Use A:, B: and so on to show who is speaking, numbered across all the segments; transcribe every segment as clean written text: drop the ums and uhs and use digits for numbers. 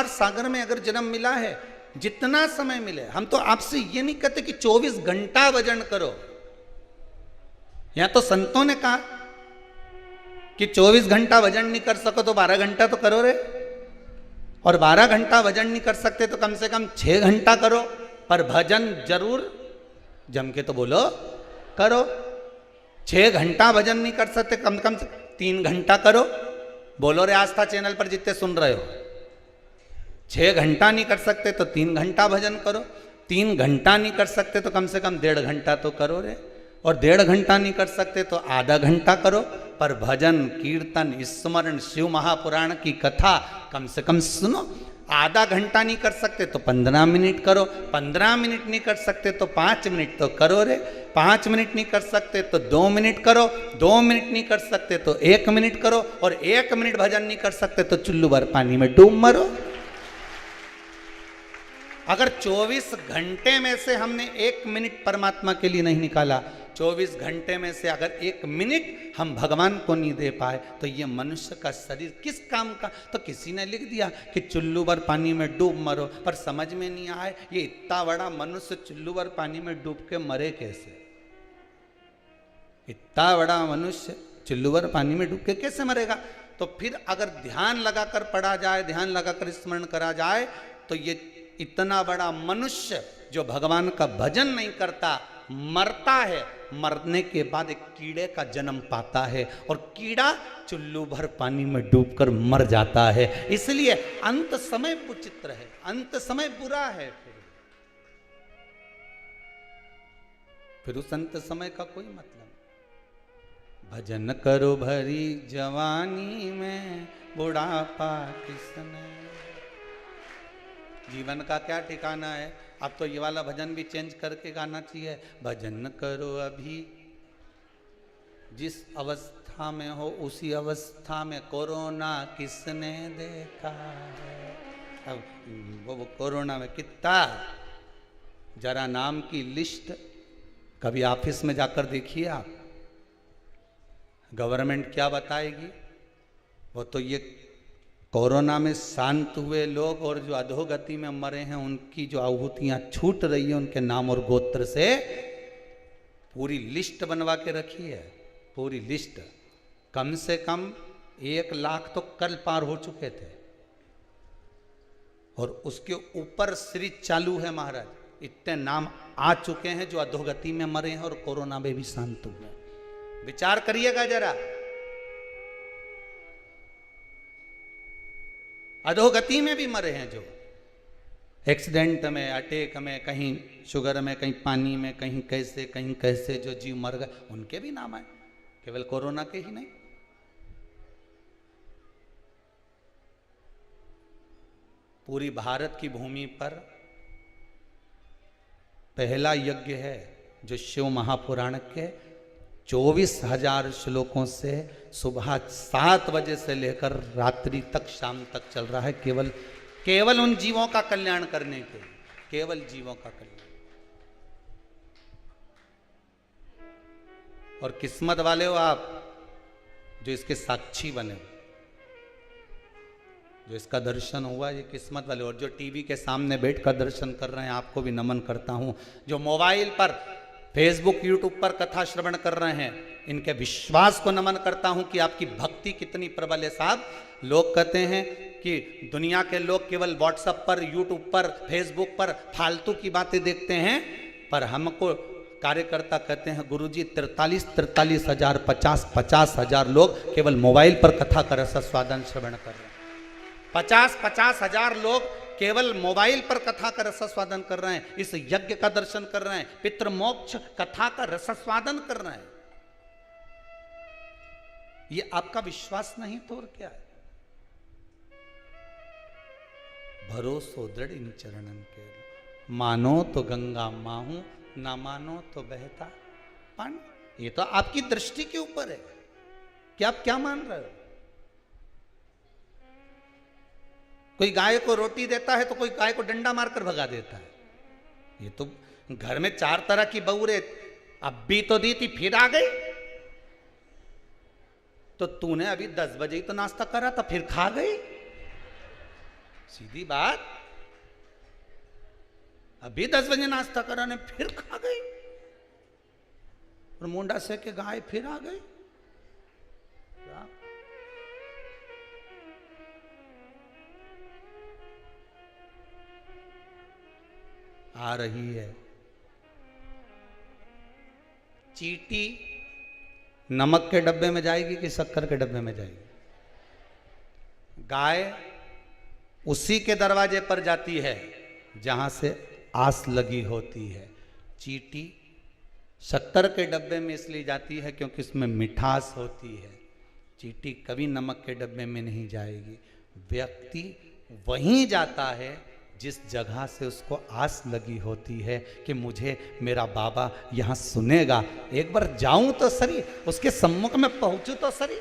A: सागर में अगर जन्म मिला है, जितना समय मिले, हम तो आपसे ये नहीं कहते कि 24 घंटा भजन करो। या तो संतों ने कहा कि 24 घंटा भजन नहीं कर सको तो 12 घंटा तो करो रे, और 12 घंटा भजन नहीं कर सकते तो कम से कम 6 घंटा करो, पर भजन जरूर जम के तो बोलो करो। 6 घंटा भजन नहीं कर सकते, कम से कम 3 घंटा करो। बोलो रे आस्था चैनल पर जितने सुन रहे हो, 6 घंटा नहीं कर सकते तो 3 घंटा भजन करो। 3 घंटा नहीं कर सकते तो कम से कम 1.5 घंटा तो करो रे, और 1.5 घंटा नहीं कर सकते तो आधा घंटा करो। पर भजन कीर्तन स्मरण शिव महापुराण की कथा कम से कम सुनो। आधा घंटा नहीं कर सकते तो 15 मिनट करो, 15 मिनट नहीं कर सकते तो 5 मिनट तो करो रे, 5 मिनट नहीं कर सकते तो 2 मिनट करो, 2 मिनट नहीं कर सकते तो 1 मिनट करो, और 1 मिनट भजन नहीं कर सकते तो चुल्लू भर पानी में डूब मरो। अगर 24 घंटे में से हमने 1 मिनट परमात्मा के लिए नहीं निकाला, 24 घंटे में से अगर 1 मिनट हम भगवान को नहीं दे पाए, तो ये मनुष्य का शरीर किस काम का। तो किसी ने लिख दिया कि चुल्लू भर पानी में डूब मरो, पर समझ में नहीं आए ये इतना बड़ा मनुष्य चुल्लू भर पानी में डूब के मरे कैसे। इतना बड़ा मनुष्य चुल्लू भर पानी में डूब के कैसे मरेगा। तो फिर अगर ध्यान लगाकर पढ़ा जाए, ध्यान लगाकर स्मरण करा जाए, तो ये इतना बड़ा मनुष्य जो भगवान का भजन नहीं करता मरता है, मरने के बाद एक कीड़े का जन्म पाता है, और कीड़ा चुल्लू भर पानी में डूबकर मर जाता है। इसलिए अंत समय विचित्र है, अंत समय बुरा है। फिर उस अंत समय का कोई मतलब। भजन करो भरी जवानी में, बुढ़ापा किसने। जीवन का क्या ठिकाना है। अब तो ये वाला भजन भी चेंज करके गाना चाहिए। भजन करो अभी, जिस अवस्था में हो उसी अवस्था में कोरोना किसने देखा है। अब वो कोरोना में कितना, जरा नाम की लिस्ट कभी ऑफिस में जाकर देखिए आप, गवर्नमेंट क्या बताएगी। वो तो ये कोरोना में शांत हुए लोग और जो अधोगति में मरे हैं उनकी जो आहुतियां छूट रही है उनके नाम और गोत्र से, पूरी लिस्ट बनवा के रखी है, पूरी लिस्ट। कम से कम 1 लाख तो कल पार हो चुके थे, और उसके ऊपर सीरीज चालू है महाराज। इतने नाम आ चुके हैं जो अधोगति में मरे हैं और कोरोना में भी शांत हुए। विचार करिएगा जरा, अधोगति में भी मरे हैं जो, एक्सीडेंट में, अटैक में, कहीं शुगर में, कहीं पानी में, कहीं कैसे जो जीव मर गए, उनके भी नाम आए, केवल कोरोना के ही नहीं। पूरी भारत की भूमि पर पहला यज्ञ है जो शिव महापुराण के 24,000 श्लोकों से सुबह 7 बजे से लेकर रात्रि तक, शाम तक चल रहा है, केवल उन जीवों का कल्याण करने के, केवल जीवों का कल्याण। और किस्मत वाले हो आप जो इसके साक्षी बने, जो इसका दर्शन हुआ, ये किस्मत वाले। और जो टीवी के सामने बैठकर दर्शन कर रहे हैं, आपको भी नमन करता हूं। जो मोबाइल पर, फेसबुक, यूट्यूब पर कथा श्रवण कर रहे हैं, इनके विश्वास को नमन करता हूं कि आपकी भक्ति कितनी प्रबल है। साहब, लोग कहते हैं कि दुनिया के लोग केवल व्हाट्सएप पर, यूट्यूब पर, फेसबुक पर फालतू की बातें देखते हैं, पर हमको कार्यकर्ता कहते हैं गुरुजी 43 हजार, 50 हजार लोग केवल मोबाइल पर कथा का रसास्वादन श्रवण कर रहे हैं। 50 हजार लोग केवल मोबाइल पर कथा का रसास्वादन कर रहे हैं, इस यज्ञ का दर्शन कर रहे हैं, पितृमोक्ष कथा का रसास्वादन कर रहे हैं। ये आपका विश्वास नहीं तो और क्या है। भरोसो दृढ़ इन चरणन के, मानो तो गंगा माहू, ना मानो तो बहता पानी। ये तो आपकी दृष्टि के ऊपर है कि आप क्या मान रहे हो। कोई गाय को रोटी देता है तो कोई गाय को डंडा मारकर भगा देता है। ये तो घर में 4 तरह की बहू रे, अब भी तो दी थी फिर आ गई, तो तूने अभी 10 बजे ही तो नाश्ता करा था फिर खा गई। सीधी बात। अभी 10 बजे नाश्ता करा ने फिर खा गई और मुंडा से के गाय फिर आ गई। आ रही है चींटी नमक के डब्बे में जाएगी कि शक्कर के डब्बे में जाएगी? गाय उसी के दरवाजे पर जाती है जहां से आस लगी होती है। चींटी शक्कर के डब्बे में इसलिए जाती है क्योंकि इसमें मिठास होती है। चींटी कभी नमक के डब्बे में नहीं जाएगी। व्यक्ति वहीं जाता है जिस जगह से उसको आस लगी होती है कि मुझे मेरा बाबा यहाँ सुनेगा, एक बार जाऊं तो सही, उसके सम्मुख में पहुंचू तो सही।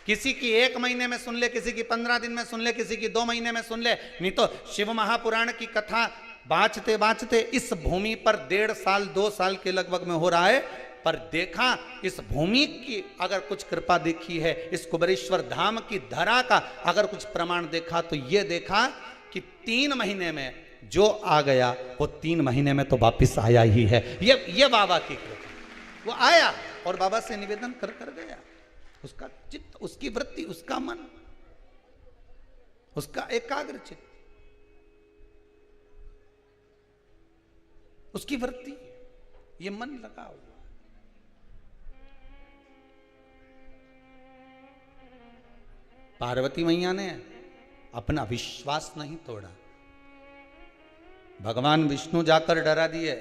A: किसी की 1 महीने में सुन ले, किसी की 15 दिन में सुन ले, किसी की 2 महीने में सुन ले, नहीं तो शिव महापुराण की कथा बाँचते बाँचते इस भूमि पर 1.5 साल 2 साल के लगभग में हो रहा है। पर देखा इस भूमि की अगर कुछ कृपा देखी है, इस कुबेरेश्वर धाम की धरा का अगर कुछ प्रमाण देखा तो ये देखा कि 3 महीने में जो आ गया वो 3 महीने में तो वापिस आया ही है। ये बाबा की कृपा। वो आया और बाबा से निवेदन कर गया। उसका चित्त, उसकी वृत्ति, उसका मन, उसका एकाग्र चित्त, उसकी वृत्ति, ये मन लगा हुआ। पार्वती मैया ने अपना विश्वास नहीं तोड़ा। भगवान विष्णु जाकर डरा दिए,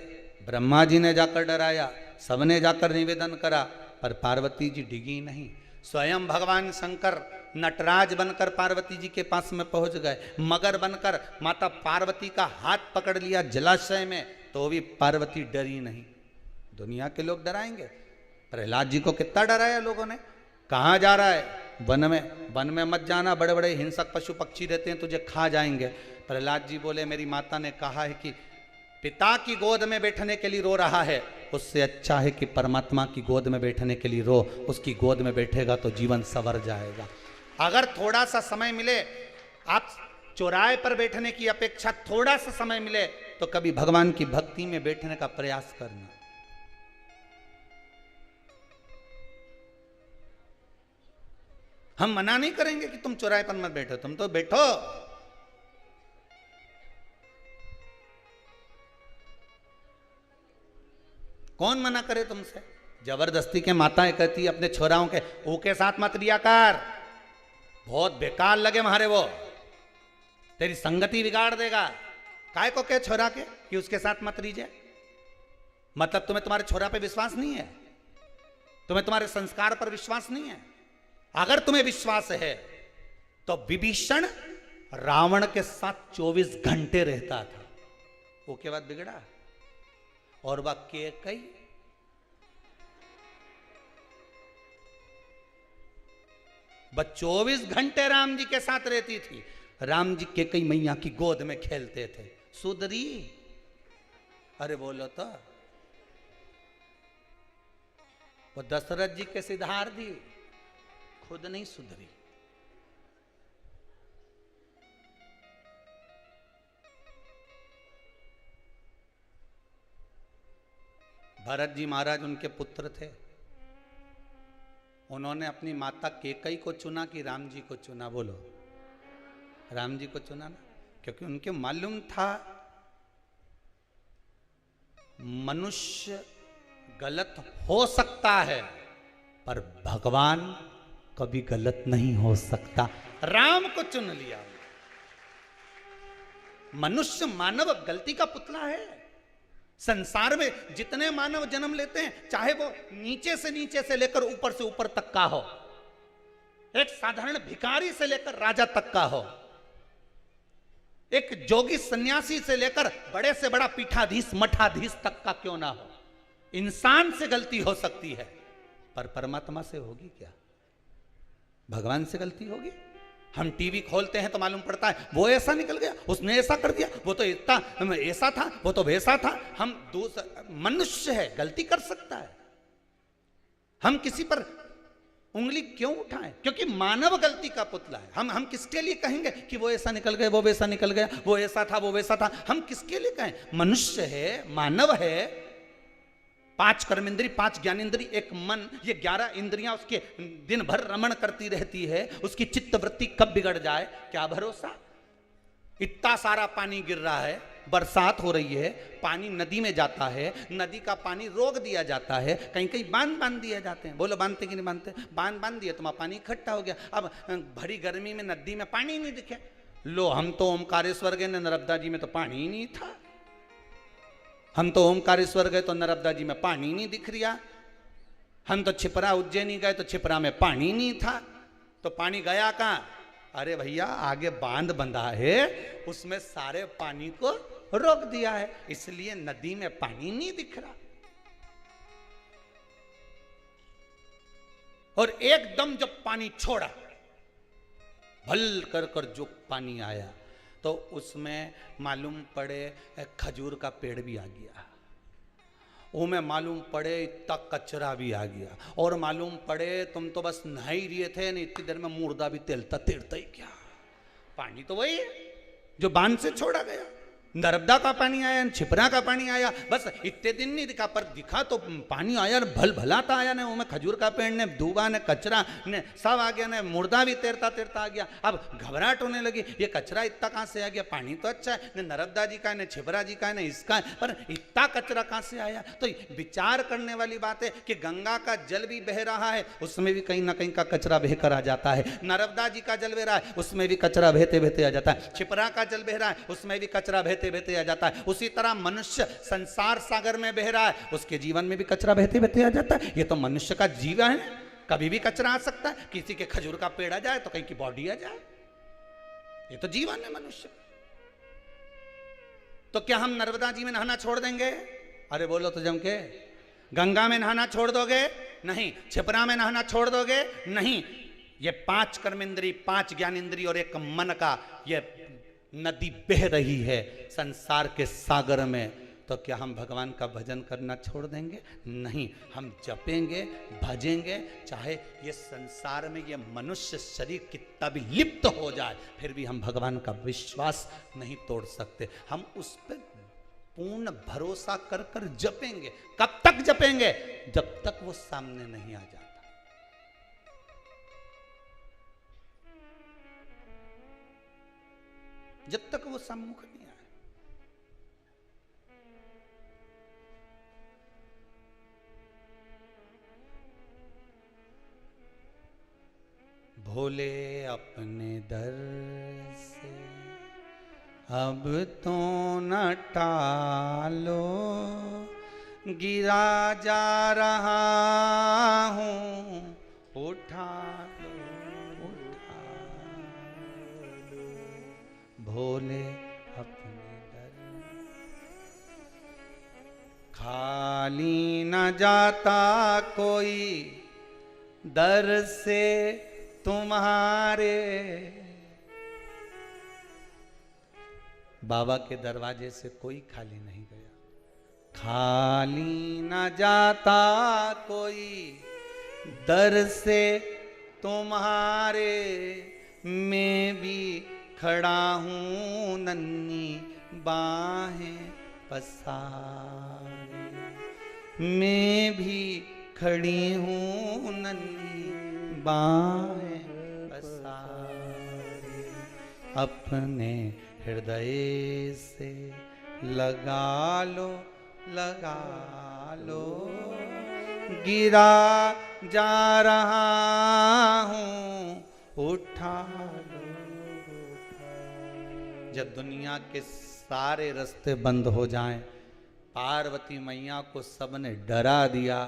A: ब्रह्मा जी ने जाकर डराया, सबने जाकर निवेदन करा, पर पार्वती जी डिगी नहीं। स्वयं भगवान शंकर नटराज बनकर पार्वती जी के पास में पहुंच गए, मगर बनकर माता पार्वती का हाथ पकड़ लिया जलाशय में, तो भी पार्वती डरी नहीं। दुनिया के लोग डराएंगे। प्रहलाद जी को कितना डराया लोगों ने। कहाँ जा रहा है? वन में मत जाना, बड़े बड़े हिंसक पशु पक्षी रहते हैं, तुझे खा जाएंगे। प्रहलाद जी बोले मेरी माता ने कहा है कि पिता की गोद में बैठने के लिए रो रहा है, उससे अच्छा है कि परमात्मा की गोद में बैठने के लिए रो। उसकी गोद में बैठेगा तो जीवन संवर जाएगा। अगर थोड़ा सा समय मिले, आप चौराहे पर बैठने की अपेक्षा थोड़ा सा समय मिले तो कभी भगवान की भक्ति में बैठने का प्रयास करना। हम मना नहीं करेंगे कि तुम चौराहे पर मत बैठो, तुम तो बैठो। कौन मना करे तुमसे? जबरदस्ती के माताएं कहती अपने छोराओं के ऊके साथ मत लिया कर, बहुत बेकार लगे हमारे, वो तेरी संगति बिगाड़ देगा। काय को कहे छोरा के कि उसके साथ मत लीजिए? मतलब तुम्हें तुम्हारे छोरा पे विश्वास नहीं है, तुम्हें तुम्हारे संस्कार पर विश्वास नहीं है। अगर तुम्हें विश्वास है तो विभीषण रावण के साथ 24 घंटे रहता था, वो के बाद बिगड़ा। और वह कैकेयी बस 24 घंटे राम जी के साथ रहती थी। राम जी कैकेयी मैया की गोद में खेलते थे। सुधरी? अरे बोलो तो, वो दशरथ जी के सिधार दी, खुद नहीं सुधरी। भरत जी महाराज उनके पुत्र थे। उन्होंने अपनी माता कैकेयी को चुना कि राम जी को चुना? बोलो, राम जी को चुना ना, क्योंकि उनके मालूम था मनुष्य गलत हो सकता है पर भगवान कभी गलत नहीं हो सकता। राम को चुन लिया। मनुष्य मानव गलती का पुतला है। संसार में जितने मानव जन्म लेते हैं, चाहे वो नीचे से लेकर ऊपर से ऊपर तक का हो, एक साधारण भिखारी से लेकर राजा तक का हो, एक जोगी सन्यासी से लेकर बड़े से बड़ा पीठाधीश मठाधीश तक का क्यों ना हो, इंसान से गलती हो सकती है, पर परमात्मा से होगी क्या? भगवान से गलती होगी? हम टीवी खोलते हैं तो मालूम पड़ता है वो ऐसा निकल गया, उसने ऐसा कर दिया, वो तो इतना ऐसा था, वो तो वैसा था। हम मनुष्य है, गलती कर सकता है। हम किसी पर उंगली क्यों उठाएं? क्योंकि मानव गलती का पुतला है। हम किसके लिए कहेंगे कि वो ऐसा निकल गया, वो वैसा निकल गया, वो ऐसा था, वो वैसा था? हम किसके लिए कहें? मनुष्य है, मानव है, 5 कर्मेंद्री, 5 ज्ञानेंद्री, एक मन, ये 11 इंद्रियां उसके दिन भर रमण करती रहती है। उसकी चित्त वृत्ति कब बिगड़ जाए क्या भरोसा? इतना सारा पानी गिर रहा है, बरसात हो रही है, पानी नदी में जाता है, नदी का पानी रोक दिया जाता है, कहीं कहीं बांध दिए जाते हैं। बोलो बांधते कि नहीं बांधते? बांध दिए, तुम्हारा पानी इकट्ठा हो गया। अब भरी गर्मी में नदी में पानी नहीं दिखे। लो, हम तो ओमकारेश्वर गए, नर्मदा जी में तो पानी ही नहीं था। हम तो ओमकारेश्वर गए तो नर्मदा जी में पानी नहीं दिख रहा। हम तो छिपरा उज्जैनी गए तो छिपरा में पानी नहीं था। तो पानी गया कहां? अरे भैया, आगे बांध बंधा है, उसमें सारे पानी को रोक दिया है, इसलिए नदी में पानी नहीं दिख रहा। और एकदम जब पानी छोड़ा, भल कर जो पानी आया, तो उसमें मालूम पड़े खजूर का पेड़ भी आ गया, में मालूम पड़े इतना कचरा भी आ गया, और मालूम पड़े तुम तो बस नहा ही रहे थे, नहीं इतनी देर में मुर्दा भी तेलता तेरता ही क्या। पानी तो वही है जो बांध से छोड़ा गया। नर्मदा का पानी आया, छिपरा का पानी आया, बस इतने दिन नहीं दिखा, पर दिखा तो पानी आया, भल भलाता आया। ने उसमें खजूर का पेड़ ने, दूबा ने, कचरा ने सब आ गया, ने मुर्दा भी तैरता तैरता आ गया। अब घबराहट होने लगी, ये कचरा इतना कहाँ से आ गया? पानी तो अच्छा है, ने नर्मदा जी का है, ने छिपरा जी का है, ने इसका है, पर इतना कचरा कहाँ से आया? तो विचार करने वाली बात है कि गंगा का जल भी बह रहा है, उसमें भी कहीं ना कहीं का कचरा बह कर आ जाता है। नर्मदा जी का जल बह रहा है, उसमें भी कचरा बहते बहते आ जाता है। छिपरा का जल बह रहा है, उसमें भी कचरा बहते बहते आ जाता है। उसी तरह मनुष्य संसार सागर में बह रहा है, उसके जीवन में भी कचरा बहते बहते आ जाता है। ये तो मनुष्य का जीवन है, कभी भी कचरा आ सकता है। किसी के खजूर का पेड़ आ जाए तो कहीं की बॉडी आ जाए, ये तो जीवन है मनुष्य। तो क्या हम नर्मदा जी में नहाना छोड़ देंगे? अरे बोलो तो जम के। गंगा में नहाना छोड़ दोगे? नहीं। छिपरा में नहाना छोड़ दोगे? नहीं। ये 5 कर्मेंद्री, 5 ज्ञानेंद्री और एक मन का ये नदी बह रही है संसार के सागर में, तो क्या हम भगवान का भजन करना छोड़ देंगे? नहीं। हम जपेंगे, भजेंगे, चाहे ये संसार में ये मनुष्य शरीर कितना भी लिप्त हो जाए, फिर भी हम भगवान का विश्वास नहीं तोड़ सकते। हम उस पर पूर्ण भरोसा कर कर जपेंगे। कब तक जपेंगे? जब तक वो सामने नहीं आ जाता। जब तक वो सम्मुख नहीं आए। भोले अपने दर से अब तो न टालो, गिरा जा रहा हूं, उठा लो, उठा लो। भोले अपने दर खाली न जाता कोई, दर से तुम्हारे। बाबा के दरवाजे से कोई खाली नहीं गया। खाली न जाता कोई, दर से तुम्हारे। मैं भी खड़ा हूँ नन्ही बाहें पसारे, मैं भी खड़ी हूँ नन्ही बाहें पसारे। अपने हृदय से लगा लो, लगा लो, गिरा जा रहा हूँ, उठा लो। जब दुनिया के सारे रास्ते बंद हो जाएं, पार्वती मैया को सबने डरा दिया,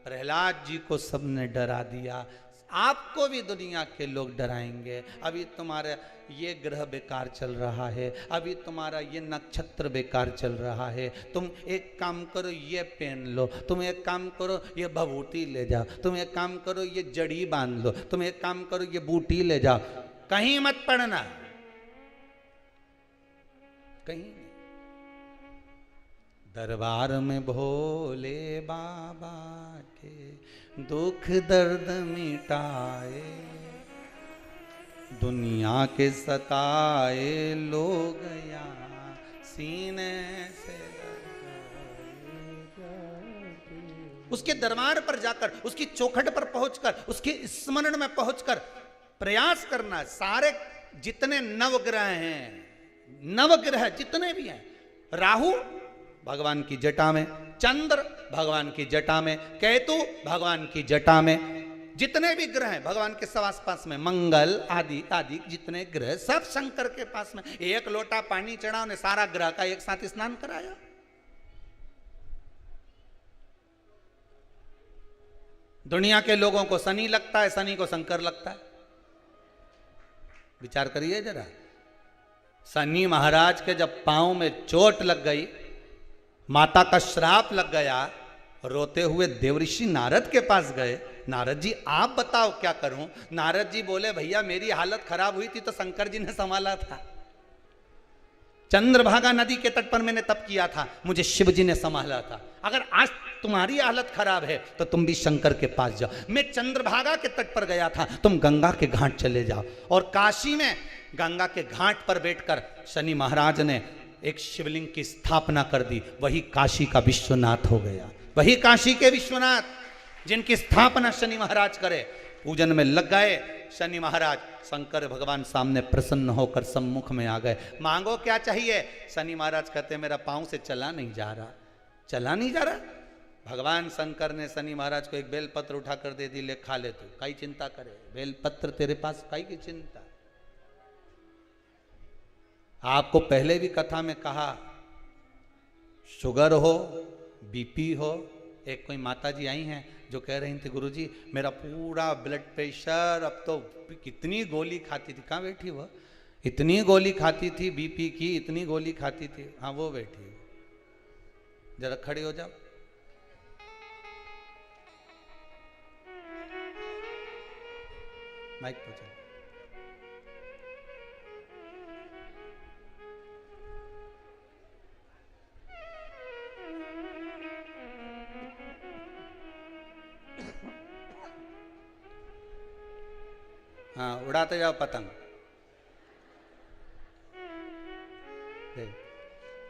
A: प्रहलाद जी को सबने डरा दिया, आपको भी दुनिया के लोग डराएंगे। अभी तुम्हारा ये ग्रह बेकार चल रहा है, अभी तुम्हारा ये नक्षत्र बेकार चल रहा है, तुम एक काम करो ये पहन लो, तुम एक काम करो ये भभूति ले जाओ, तुम एक काम करो ये जड़ी बांध लो, तुम एक काम करो ये बूटी ले जाओ। कहीं मत पड़ना, कहीं नहीं। दरबार में भोले बाबा के दुख दर्द मिटाए, दुनिया के सताए लोग यहाँ सीने से उसके दरबार पर जाकर, उसकी चौखट पर पहुंचकर, उसके स्मरण में पहुंचकर प्रयास करना। सारे जितने नवग्रह हैं, नवग्रह जितने भी हैं, राहु भगवान की जटा में, चंद्र भगवान की जटा में, केतु भगवान की जटा में, जितने भी ग्रह हैं भगवान के सब आसपास में, मंगल आदि आदि जितने ग्रह सब शंकर के पास में। एक लोटा पानी चढ़ा, उन्हें सारा ग्रह का एक साथ स्नान कराया। दुनिया के लोगों को शनि लगता है, शनि को शंकर लगता है। विचार करिए जरा, शनि महाराज के जब पांव में चोट लग गई, माता का श्राप लग गया, रोते हुए देवऋषि नारद के पास गए। नारद जी आप बताओ क्या करूं? नारद जी बोले भैया मेरी हालत खराब हुई थी तो शंकर जी ने संभाला था। चंद्रभागा नदी के तट पर मैंने तप किया था, मुझे शिव जी ने संभाला था। अगर आज तुम्हारी हालत खराब है तो तुम भी शंकर के पास जाओ। मैं चंद्रभागा के तट पर गया था, तुम गंगा के घाट चले जाओ। और काशी में गंगा के घाट पर बैठकर शनि महाराज ने एक शिवलिंग की स्थापना कर दी। वही काशी का विश्वनाथ हो गया। वही काशी के विश्वनाथ जिनकी स्थापना शनि महाराज करे। पूजन में लग गए शनि महाराज, शंकर भगवान सामने प्रसन्न होकर सम्मुख में आ गए। मांगो क्या चाहिए? शनि महाराज कहते मेरा पांव से चला नहीं जा रहा, चला नहीं जा रहा। भगवान शंकर ने शनि महाराज को एक बेलपत्र उठाकर दे दी, ले खा ले तू, काई चिंता करे, बेलपत्र तेरे पास, काई की चिंता। आपको पहले भी कथा में कहा, शुगर हो, बीपी हो। एक कोई माता जी आई हैं जो कह रही थी गुरुजी मेरा पूरा ब्लड प्रेशर, अब तो कितनी गोली खाती थी। कहाँ बैठी वो? इतनी गोली खाती थी बीपी की, इतनी गोली खाती थी। हाँ वो बैठी, जरा खड़ी हो जाओ। माइक पे चलो। हाँ उड़ाते जाओ पतंग।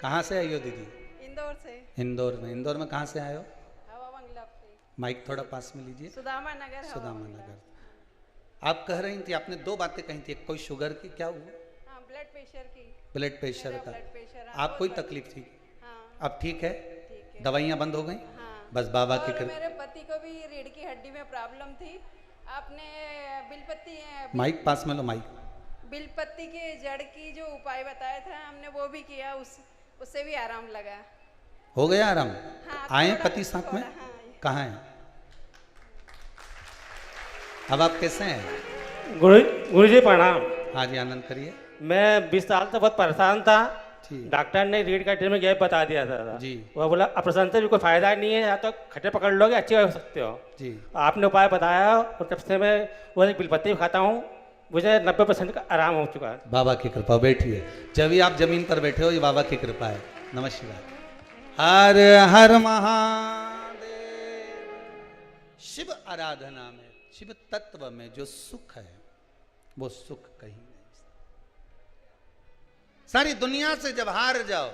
A: कहाँ से आई हो दीदी?
B: इंदौर से।
A: इंदौर में? इंदौर में कहाँ से आए हो?
B: हवा बंगला से।
A: माइक थोड़ा पास में लीजिए।
B: सुदामा नगर।
A: सुदामा नगर। आप कह रही थी, आपने दो बातें कही थी, एक कोई शुगर की, क्या हुआ?
B: हाँ, ब्लड प्रेशर की।
A: ब्लड प्रेशर का?
B: Blood pressure.
A: आप कोई तकलीफ थी?
B: हाँ।
A: अब ठीक है?
B: ठीक है।
A: दवाइयाँ बंद हो गई?
B: हाँ।
A: बस बाबा की
B: और
A: कृपा।
B: मेरे पति को भी रीढ़ की हड्डी में प्रॉब्लम थी। आपने बिलपत्ती
A: माइक पास में लो, माइक।
B: बिलपत्ती के जड़ की जो उपाय बताया था हमने वो भी किया, उससे भी आराम लगा।
A: हो गया आराम?
B: हाँ,
A: आए पति साथ में?
B: हाँ।
A: कहाँ है? अब आप कैसे हैं?
C: गुरु जी प्रणाम।
A: हाँ जी आनंद करिए।
C: मैं 20 साल से बहुत परेशान था।
A: ठीक।
C: डॉक्टर ने रीढ़ का ट्रीटमेंट गैप बता दिया था
A: जी।
C: वो बोला ऑपरेशन से भी कोई फायदा नहीं है, या तो खट्टे पकड़ लोगे अच्छे हो सकते हो
A: जी।
C: आपने उपाय बताया और तब से मैं वो बिलपत्ती भी खाता हूँ, मुझे 90% का आराम हो चुका है।
A: बाबा की कृपा। बैठिए। जब भी आप जमीन पर बैठे हो ये बाबा की कृपा है। नमस्कार। हर हर महादेव। शिव आराधना में, शिव तत्व में जो सुख है वो सुख कहीं नहीं। सारी दुनिया से जब हार जाओ,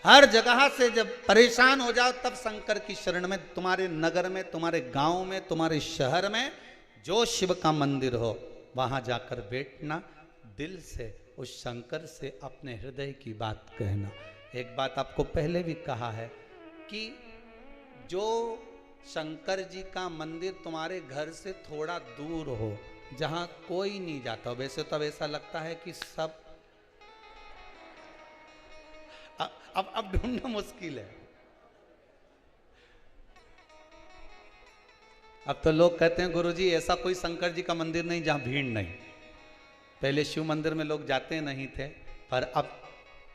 A: हर जगह से जब परेशान हो जाओ, तब शंकर की शरण में, तुम्हारे नगर में, तुम्हारे गांव में, तुम्हारे शहर में जो शिव का मंदिर हो वहां जाकर बैठना, दिल से उस शंकर से अपने हृदय की बात कहना। एक बात आपको पहले भी कहा है कि जो शंकर जी का मंदिर तुम्हारे घर से थोड़ा दूर हो, जहां कोई नहीं जाता, वैसे तो अब ऐसा लगता है कि सब अब ढूंढना मुश्किल है। अब तो लोग कहते हैं गुरुजी ऐसा कोई शंकर जी का मंदिर नहीं जहां भीड़ नहीं। पहले शिव मंदिर में लोग जाते नहीं थे, पर अब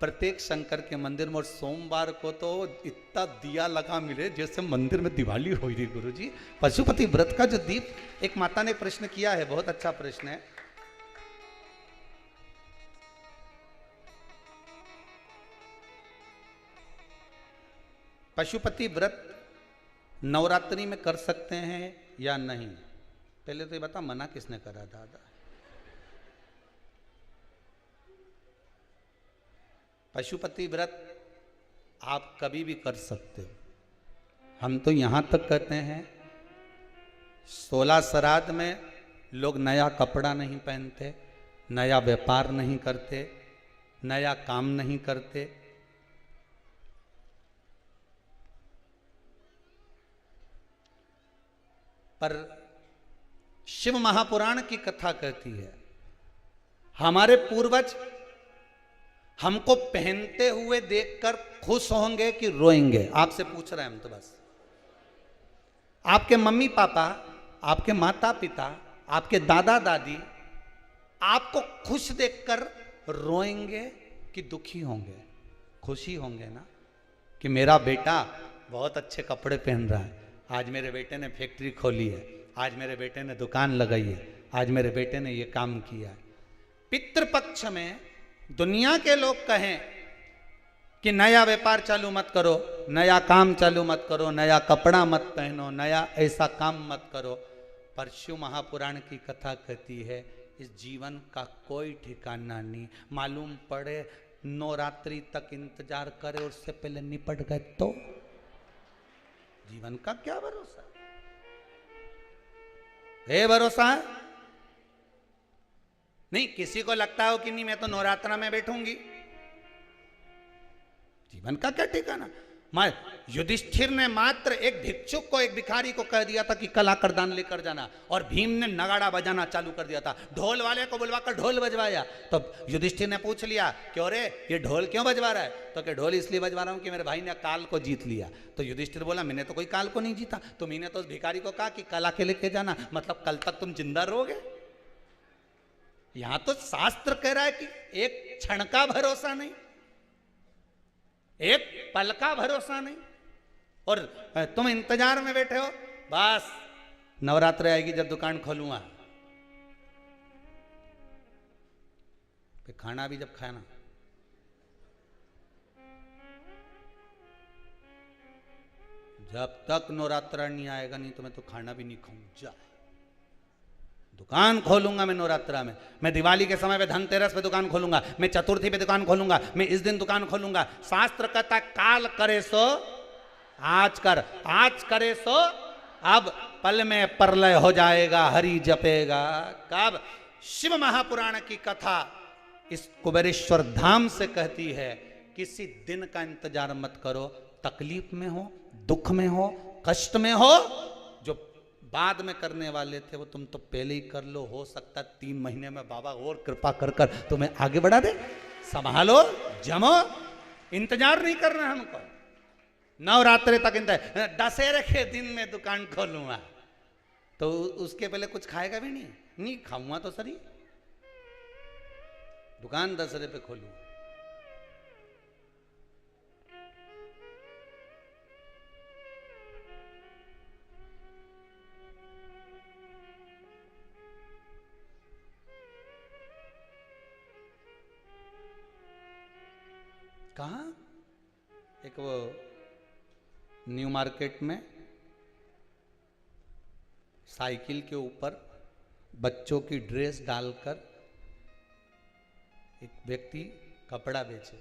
A: प्रत्येक शंकर के मंदिर में, और सोमवार को तो इतना दिया लगा मिले जैसे मंदिर में दिवाली हो रही। गुरुजी पशुपति व्रत का जो दीप, एक माता ने प्रश्न किया है, बहुत अच्छा प्रश्न है। पशुपति व्रत नवरात्रि में कर सकते हैं या नहीं? पहले तो ये बता, मना किसने करा दादा? पशुपति व्रत आप कभी भी कर सकते हो। हम तो यहां तक कहते हैं 16 श्राद्ध में लोग नया कपड़ा नहीं पहनते, नया व्यापार नहीं करते, नया काम नहीं करते। पर शिव महापुराण की कथा कहती है हमारे पूर्वज हमको पहनते हुए देखकर खुश होंगे कि रोएंगे? आपसे पूछ रहे हैं हम तो बस। आपके मम्मी पापा, आपके माता पिता, आपके दादा दादी आपको खुश देखकर रोएंगे कि दुखी होंगे? खुशी होंगे ना कि मेरा बेटा बहुत अच्छे कपड़े पहन रहा है, आज मेरे बेटे ने फैक्ट्री खोली है, आज मेरे बेटे ने दुकान लगाई है, आज मेरे बेटे ने ये काम किया है। पितृपक्ष में दुनिया के लोग कहें कि नया व्यापार चालू मत करो, नया काम चालू मत करो, नया कपड़ा मत पहनो, नया ऐसा काम मत करो, पर शिव महापुराण की कथा कहती है इस जीवन का कोई ठिकाना नहीं। मालूम पड़े नवरात्रि तक इंतजार करे, उससे पहले निपट गए तो जीवन का क्या भरोसा है? भरोसा नहीं। किसी को लगता हो कि नहीं मैं तो नवरात्रा में बैठूंगी, जीवन का क्या ठिकाना। युधिष्ठिर ने मात्र एक भिक्षुक को, एक भिखारी को कह दिया था कि कल आकर दान लेकर जाना, और भीम ने नगाड़ा बजाना चालू कर दिया था, ढोल वाले को बुलवाकर ढोल बजवाया। तो युधिष्ठिर ने पूछ लिया क्यों रे ये ढोल क्यों बजवा रहा है? तो कि ढोल इसलिए बजवा रहा हूं कि मेरे भाई ने काल को जीत लिया। तो युधिष्ठिर बोला मैंने तो कोई काल को नहीं जीता, तुम्हें तो उस भिखारी को कहा कि कल आके लेके जाना, मतलब कल तक तुम जिंदा रहोगे। यहां तो शास्त्र कह रहा है कि एक क्षण का भरोसा नहीं, एक पल का भरोसा नहीं, और तुम इंतजार में बैठे हो बस नवरात्र आएगी जब दुकान खोलूंगा। फिर खाना भी जब खाना, जब तक नवरात्र नहीं आएगा नहीं तो मैं तो खाना भी नहीं खाऊंगा। दुकान खोलूंगा मैं नवरात्रा में, मैं दिवाली के समय पे धनतेरस पे दुकान खोलूंगा, मैं चतुर्थी पे दुकान खोलूंगा, मैं इस दिन दुकान खोलूंगा। शास्त्र कहता काल करे सो आज कर, आज करे सो अब, पल में प्रलय हो जाएगा हरि जपेगा कब। शिव महापुराण की कथा इस कुबेरेश्वर धाम से कहती है किसी दिन का इंतजार मत करो, तकलीफ में हो, दुख में हो, कष्ट में हो, जो बाद में करने वाले थे वो तुम तो पहले ही कर लो। हो सकता 3 महीने में बाबा और कृपा कर कर तुम्हें आगे बढ़ा दे। संभालो, जमो, इंतजार नहीं करना हमको। नवरात्रि तक इंतजार, दशहरे के दिन में दुकान खोलूंगा तो उसके पहले कुछ खाएगा भी नहीं खाऊंगा तो सही, दुकान दशहरे पे खोलूंगा। कहाँ? एक वो न्यू मार्केट में साइकिल के ऊपर बच्चों की ड्रेस डालकर एक व्यक्ति कपड़ा बेचे।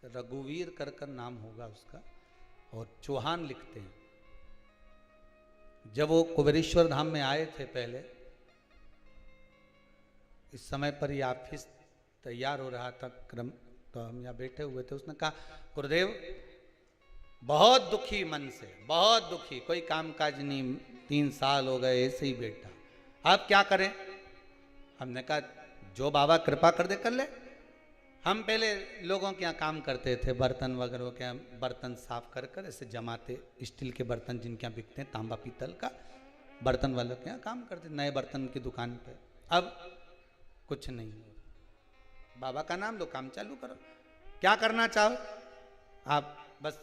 A: रघुवीर कर नाम होगा उसका, और चौहान लिखते हैं। जब वो कुबेरेश्वर धाम में आए थे पहले, इस समय पर ये ऑफिस तैयार हो रहा था क्रम, तो हम यहाँ बैठे हुए थे। उसने कहा गुरुदेव बहुत दुखी मन से, बहुत दुखी, कोई काम काज नहीं, 3 साल हो गए ऐसे ही बैठा, अब क्या करें? हमने कहा जो बाबा कृपा कर दे कर ले। हम पहले लोगों के यहाँ काम करते थे, बर्तन वगैरह के यहाँ बर्तन साफ कर कर ऐसे जमाते, स्टील के बर्तन जिनके यहाँ बिकते हैं, तांबा पीतल का बर्तन वालों के यहाँ काम करते, नए बर्तन की दुकान पे। अब कुछ नहीं, बाबा का नाम लो, काम चालू करो। क्या करना चाहो आप? बस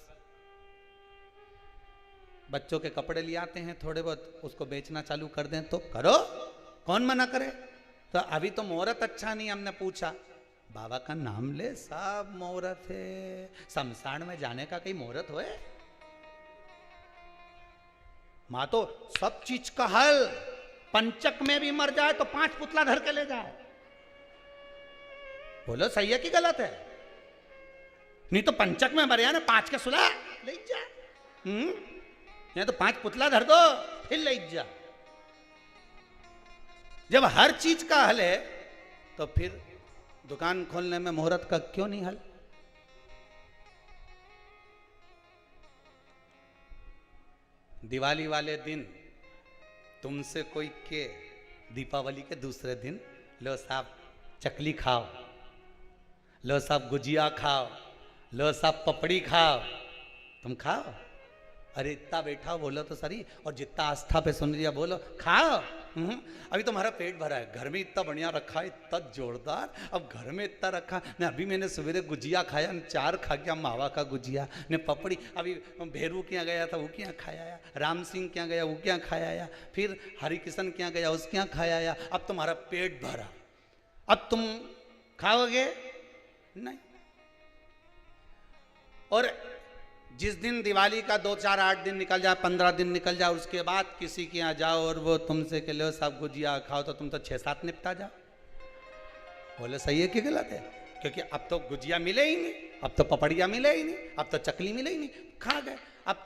A: बच्चों के कपड़े ले आते हैं थोड़े बहुत, उसको बेचना चालू कर दें तो करो, कौन मना करे। तो अभी तो मुहूर्त अच्छा नहीं, हमने पूछा बाबा का नाम ले, सब मुहूर्त है। शमशान में जाने का कहीं मुहूर्त होए? मां तो सब चीज का हल, पंचक में भी मर जाए तो 5 पुतला धर के ले जाए। बोलो सही है कि गलत है? नहीं तो पंचक में मर जाए ना, 5 के सुला ले जा, या तो 5 पुतला धर दो फिर ले जा। जब हर चीज का हल है तो फिर दुकान खोलने में मुहूर्त का क्यों नहीं हल? दिवाली वाले दिन तुमसे कोई के दीपावली के दूसरे दिन, लो साहब चकली खाओ, लो साहब गुजिया खाओ, लो साहब पपड़ी खाओ, तुम खाओ। अरे इतना बैठा बोलो तो सही, और जितना आस्था पे सुन लिया बोलो खाओ। अभी तुम्हारा पेट भरा है, घर में इतना बढ़िया रखा है, इतना जोरदार, अब घर में इतना रखा। मैंने सवेरे गुजिया खाया, 4 खा गया, मावा का गुजिया ने पपड़ी। अभी भेरू के यहाँ गया था, वो क्या खाया, राम सिंह के यहाँ गया, वो क्या खाया, फिर हरिकिशन के यहाँ गया, उसके यहाँ खाया। अब तुम्हारा पेट भरा, अब तुम खाओगे नहीं। और जिस दिन दिवाली का 2, 4, 8 दिन निकल जाए, 15 दिन निकल जाए, उसके बाद किसी के यहाँ जाओ और वो तुमसे के लो साहब गुजिया खाओ, तो तुम तो 6-7 निपटा जाओ। बोले सही है कि गलत है? क्योंकि अब तो गुजिया मिले ही नहीं, अब तो पपड़िया मिले ही नहीं, अब तो चकली मिले ही नहीं, खा गए। अब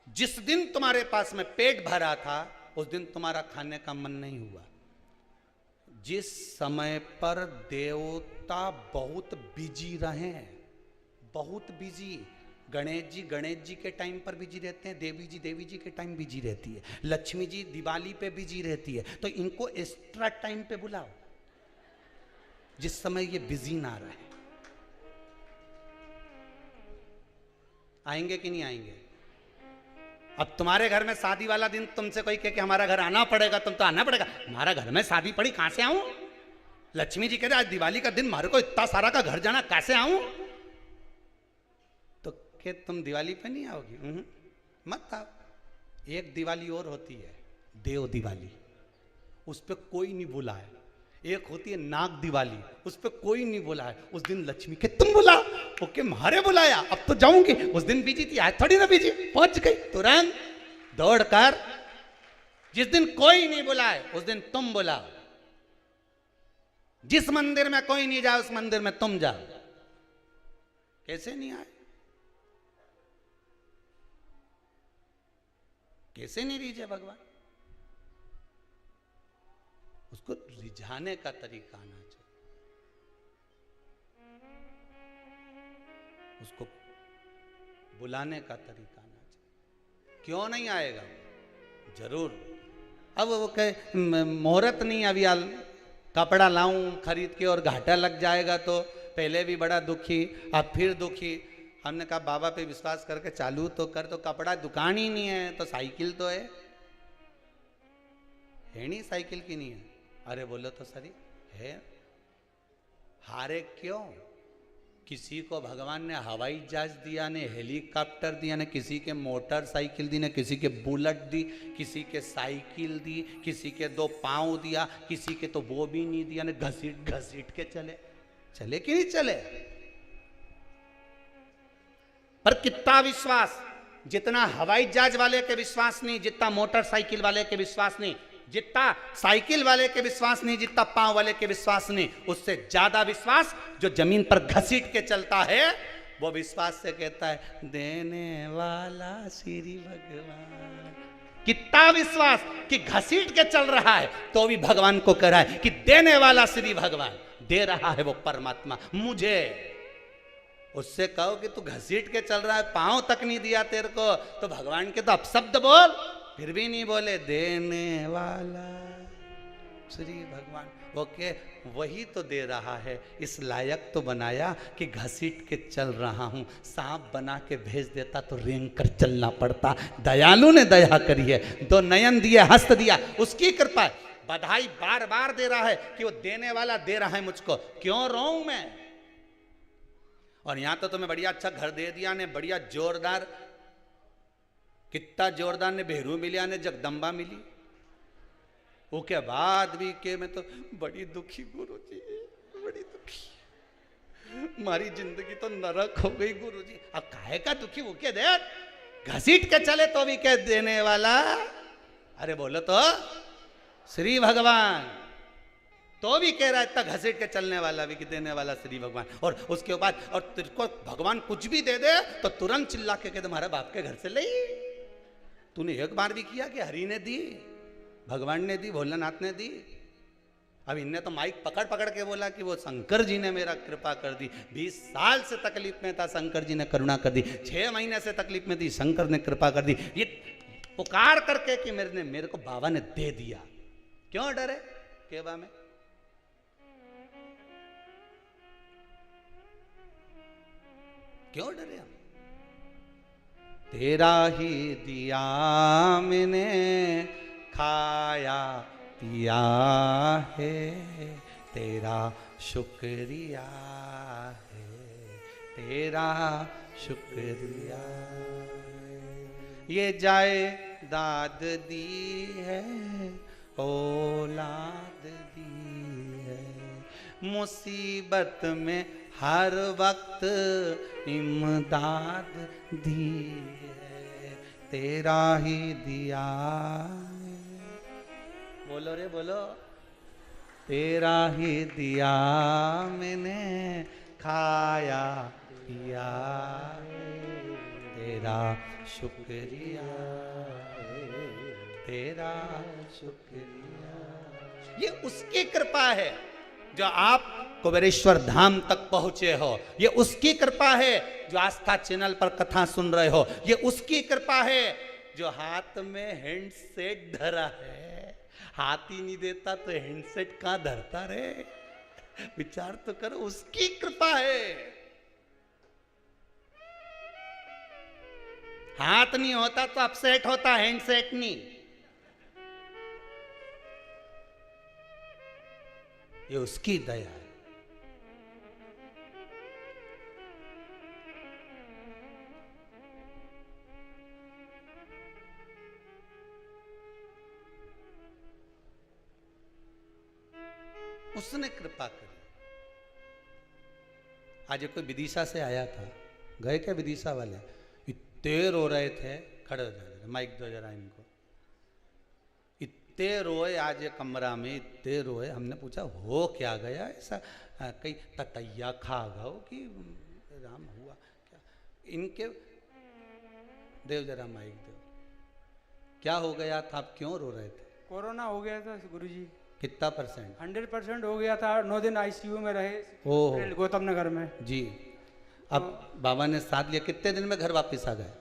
A: जिस दिन तुम्हारे पास में पेट भरा था उस दिन तुम्हारा खाने का मन नहीं हुआ। जिस समय पर देवता बहुत बिजी रहे, बहुत बिजी, गणेश जी के टाइम पर बिजी रहते हैं, देवी जी के टाइम बिजी रहती है, लक्ष्मी जी दिवाली पे बिजी रहती है, तो इनको एक्स्ट्रा टाइम पे बुलाओ जिस समय ये बिजी ना रहे। आएंगे कि नहीं आएंगे? अब तुम्हारे घर में शादी वाला दिन तुमसे कोई कहे कि हमारा घर आना पड़ेगा, तुम तो आना पड़ेगा। हमारा घर में शादी पड़ी, कहां से आऊं? लक्ष्मी जी कह रहे आज दिवाली का दिन मारे को इतना सारा का घर जाना, कैसे आऊं? तो कि तुम दिवाली पे नहीं आओगी? मत आओ। एक दिवाली और होती है देव दिवाली, उस पर कोई नहीं बोला है। एक होती है नाग दिवाली, उस पर कोई नहीं बोला है। उस दिन लक्ष्मी के तुम बुला, ओके मारे बुलाया, अब तो जाऊंगी। उस दिन बिजी थी, आज थोड़ी ना बिजी, पहुंच गई तुरंत दौड़कर। जिस दिन कोई नहीं बुलाए उस दिन तुम बुलाओ। जिस मंदिर में कोई नहीं जाए उस मंदिर में तुम जाओ। कैसे नहीं आए? कैसे नहीं रिझे भगवान? उसको रिझाने का तरीका आना चाहिए, उसको बुलाने का तरीका आना चाहिए। क्यों नहीं आएगा? जरूर। अब वो कहे मुहूर्त नहीं, अभी कपड़ा लाऊं खरीद के और घाटा लग जाएगा, तो पहले भी बड़ा दुखी, अब फिर दुखी। हमने कहा बाबा पे विश्वास करके चालू तो कर, तो कपड़ा दुकान ही नहीं है तो साइकिल तो है नहीं, साइकिल की नहीं है। अरे बोलो तो सही है। हारे क्यों? किसी को भगवान ने हवाई जहाज दिया, ने हेलीकॉप्टर दिया, ने किसी के मोटरसाइकिल दी, ने किसी के बुलेट दी, किसी के साइकिल दी, किसी के 2 पांव दिया, किसी के तो वो भी नहीं दिया, ने घसीट घसीट के चले। चले कि नहीं चले? पर कितना विश्वास, जितना हवाई जहाज वाले के विश्वास नहीं, जितना मोटरसाइकिल वाले के विश्वास नहीं, जितना साइकिल वाले के विश्वास नहीं, जितना पांव वाले के विश्वास नहीं, उससे ज्यादा विश्वास जो जमीन पर घसीट के चलता है, वो विश्वास से कहता है देने वाला श्री भगवान। कितना विश्वास कि घसीट के चल रहा है तो भी भगवान को कह रहा है कि देने वाला श्री भगवान, दे रहा है वो परमात्मा मुझे। उससे कहो कि तू घसीट के चल रहा है, पांव तक नहीं दिया तेरे को, तो भगवान के तो अपशब्द बोल, फिर भी नहीं बोले देने वाला श्री भगवान। ओके, वही तो दे रहा है, इस लायक तो बनाया कि घसीट के चल रहा हूं। सांप बना के भेज देता तो रेंग कर चलना पड़ता। दयालु ने दया करी है, 2 नयन दिए, हस्त दिया, उसकी कृपा है। बधाई बार बार दे रहा है कि वो देने वाला दे रहा है मुझको, क्यों रोऊं मैं? और यहां तो तुम्हें बढ़िया अच्छा घर दे दिया ने, बढ़िया जोरदार, कितना जोरदार ने भेरू मिलिया ने जगदम्बा मिली। उसके बाद भी के मैं तो बड़ी दुखी गुरु जी, बड़ी दुखी। हमारी जिंदगी तो नरक हो गई गुरुजी। अब काहे का दुखी हो के दे, घसीट के चले तो भी कह देने वाला, अरे बोलो तो श्री भगवान, तो भी कह रहा है इतना घसीट के चलने वाला भी कि देने वाला श्री भगवान। और उसके बाद और तेरे को भगवान कुछ भी दे दे तो तुरंत चिल्ला के कह तुम्हारे बाप के घर से ले। तूने एक बार भी किया कि हरि ने दी, भगवान ने दी, भोलेनाथ ने दी। अब इनने तो माइक पकड़ पकड़ के बोला कि वो शंकर जी ने मेरा कृपा कर दी। 20 साल से तकलीफ में था, शंकर जी ने करुणा कर दी। 6 महीने से तकलीफ में थी, शंकर ने कृपा कर दी। ये पुकार करके कि मेरे को बाबा ने दे दिया। क्यों डरे केवा में? क्यों डरे हम? तेरा ही दिया मैंने खाया पिया है, तेरा शुक्रिया है, तेरा शुक्रिया है। ये जायदाद दी है, औलाद दी है, मुसीबत में हर वक्त इमदाद दी है, तेरा ही दिया। बोलो रे बोलो, तेरा ही दिया मैंने खाया पिया, तेरा शुक्रिया, तेरा शुक्रिया। ये उसकी कृपा है जो आप कुबेरेश्वर धाम तक पहुंचे हो। ये उसकी कृपा है जो आस्था चैनल पर कथा सुन रहे हो। ये उसकी कृपा है जो हाथ में हैंडसेट धरा है। हाथ ही नहीं देता तो हैंडसेट कहां धरता रे? विचार तो करो, उसकी कृपा है। हाथ नहीं होता तो अपसेट होता, हैंडसेट नहीं। ये उसकी दया है। उसने कृपा करी। आज कोई विदिशा से आया था, गए क्या विदिशा वाले, इतने रो रहे थे। खड़े हो जाए, माइक दो जरा इनको। इतने रोए आज ये कमरा में, इतने रोए। हमने पूछा हो क्या गया ऐसा, कहीं ततैया खा गओ कि राम हुआ क्या? इनके देव जरा माइक दो, क्या हो गया था, आप क्यों रो रहे थे?
D: कोरोना हो गया था गुरुजी।
A: कितना %?
D: 100% हो गया था। 9 दिन आईसीयू में रहे
A: ओह
D: गौतम नगर में
A: जी। अब बाबा ने साथ लिया, कितने दिन में घर वापस आ गए?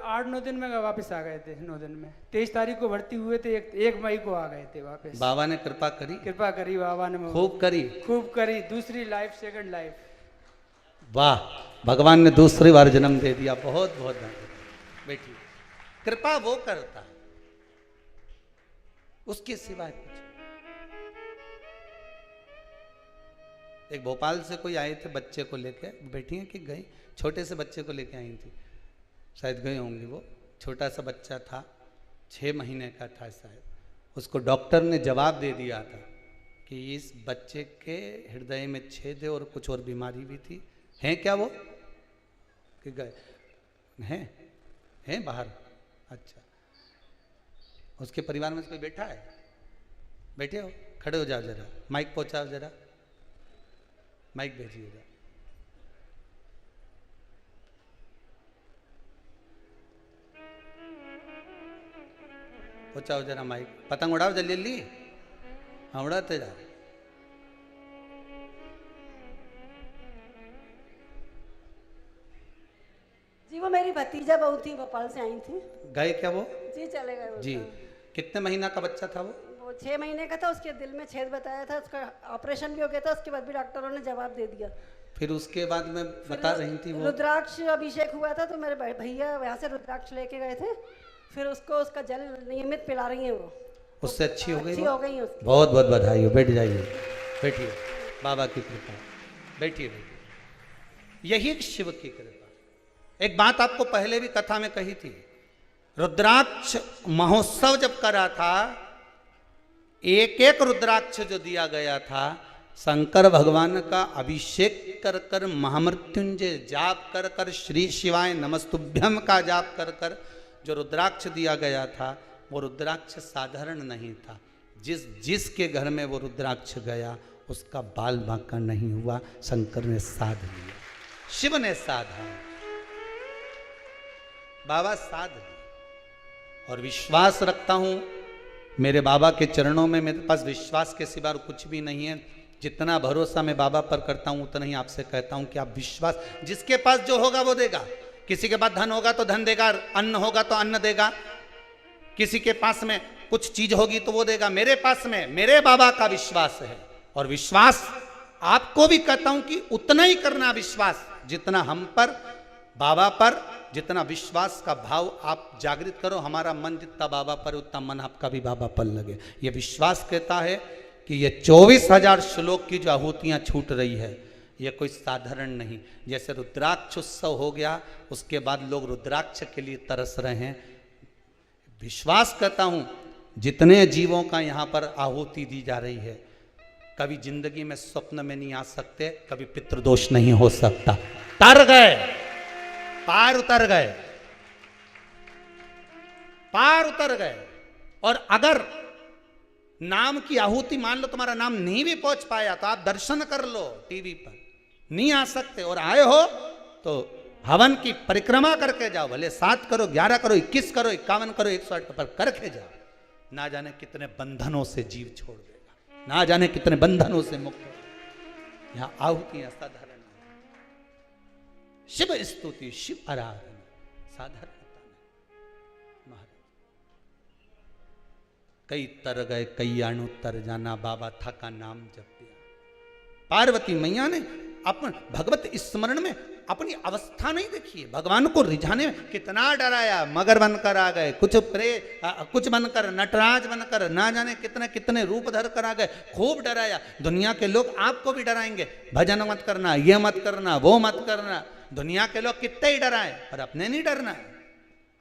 D: 8-9 दिन में वापस आ गए थे। 9 दिन में 23 तारीख को भर्ती हुए थे, 1 मई को आ गए थे वापस।
A: बाबा ने कृपा करी,
D: कृपा करी बाबा ने,
A: खूब करी,
D: खूब करी। दूसरी लाइफ, सेकंड लाइफ।
A: वाह, भगवान ने दूसरी बार जन्म दे दिया। बहुत बहुत धन्यवाद। बेटी, कृपा वो करता है, उसके सिवाय कुछ। एक भोपाल से कोई आए थे बच्चे को लेके, बैठी हैं कि गई, छोटे से बच्चे को लेके आई थी, शायद गए होंगे। वो छोटा सा बच्चा था, 6 महीने का था शायद। उसको डॉक्टर ने जवाब दे दिया था कि इस बच्चे के हृदय में छेद है और कुछ और बीमारी भी थी। हैं क्या वो? कि गए हैं बाहर? अच्छा, उसके परिवार में कोई बैठा है? बैठे हो, खड़े हो जाओ जरा, माइक पहुंचाओ जरा, माइक भेजिएगा। पहुंचाओ जरा माइक। पतंग उड़ाओ जल्दी जल्दी। हाँ, उड़ाते जा।
E: जी वो मेरी भतीजा बहू थी, भोपाल से आई थी।
A: गए क्या वो?
E: जी चले गए वो
A: जी।
E: तो।
A: कितने महीना का बच्चा था वो?
E: वो 6 महीने का था। उसके दिल में छेद बताया था, उसका ऑपरेशन भी हो गया था। उसके बाद भी डॉक्टरों ने जवाब दे दिया।
A: फिर उसके बाद में बता रही थी वो,
E: रुद्राक्ष अभिषेक हुआ था तो मेरे भैया यहाँ से रुद्राक्ष लेके गए थे। फिर उसको उसका जल नियमित पिला रही है वो।
A: उससे अच्छी हो गई?
E: अच्छी हो गई उसकी।
A: बहुत बहुत बधाई हो। बैठ जाइए, बैठिए, बाबा की कृपा। बैठिए बैठिए। यही शिव की कृपा। एक बात आपको पहले भी कथा में कही थी, रुद्राक्ष महोत्सव जब करा था, एक एक रुद्राक्ष जो दिया गया था, शंकर भगवान का अभिषेक कर कर, महामृत्युंजय जाप कर कर, श्री शिवाय नमस्तुभ्यम का जाप कर कर जो रुद्राक्ष दिया गया था, वो रुद्राक्ष साधारण नहीं था। जिसके घर में वो रुद्राक्ष गया उसका बाल बांका नहीं हुआ, शंकर ने साध लिया, शिव ने साधा, बाबा साध लिया। और विश्वास रखता हूं मेरे बाबा के चरणों में, मेरे पास विश्वास के सिवा कुछ भी नहीं है। जितना भरोसा मैं बाबा पर करता हूं उतना ही आपसे कहता हूं कि आप विश्वास, जिसके पास जो होगा वो देगा। किसी के पास धन होगा तो धन देगा, अन्न होगा तो अन्न देगा, किसी के पास में कुछ चीज होगी तो वो देगा। मेरे पास में मेरे बाबा का विश्वास है, और विश्वास आपको भी कहता हूं कि उतना ही करना विश्वास जितना हम पर, बाबा पर जितना विश्वास का भाव आप जागृत करो। हमारा मन जितना बाबा पर उतना मन आपका भी बाबा पर लगे। ये विश्वास कहता है कि ये 24,000 श्लोक की जो आहुतियां छूट रही है ये कोई साधारण नहीं। जैसे रुद्राक्ष उत्सव हो गया, उसके बाद लोग रुद्राक्ष के लिए तरस रहे हैं। विश्वास करता हूं जितने जीवों का यहाँ पर आहुति दी जा रही है, कभी जिंदगी में स्वप्न में नहीं आ सकते, कभी पितृदोष नहीं हो सकता। तर गए, पार उतर गए, पार उतर गए। और अगर नाम की आहुति, मान लो तुम्हारा नाम नहीं भी पहुंच पाया तो आप दर्शन कर लो टीवी पर, नहीं आ सकते और आए हो तो हवन की परिक्रमा करके जाओ, भले 7 करो, 11 करो, 21 करो, 51 करो, 108 पर करके जाओ। ना जाने कितने बंधनों से जीव छोड़ देगा, ना जाने कितने बंधनों से मुक्त हो। यहां आहुतियां साधारण, शिव स्तुति, शिव आराधना साधारण महाराज। कई तर गए कई अणु तर जाना, बाबा था का नाम जप दिया। पार्वती मैया ने अपन भगवत स्मरण में अपनी अवस्था नहीं देखी है, भगवान को रिझाने में कितना डराया। मगर बनकर आ गए, कुछ बनकर, नटराज बनकर, ना जाने कितने कितने रूप धर कर आ गए, खूब डराया। दुनिया के लोग आपको भी डराएंगे, भजन मत करना, ये मत करना, वो मत करना। दुनिया के लोग कितने ही डराए, पर अपने नहीं डरना है।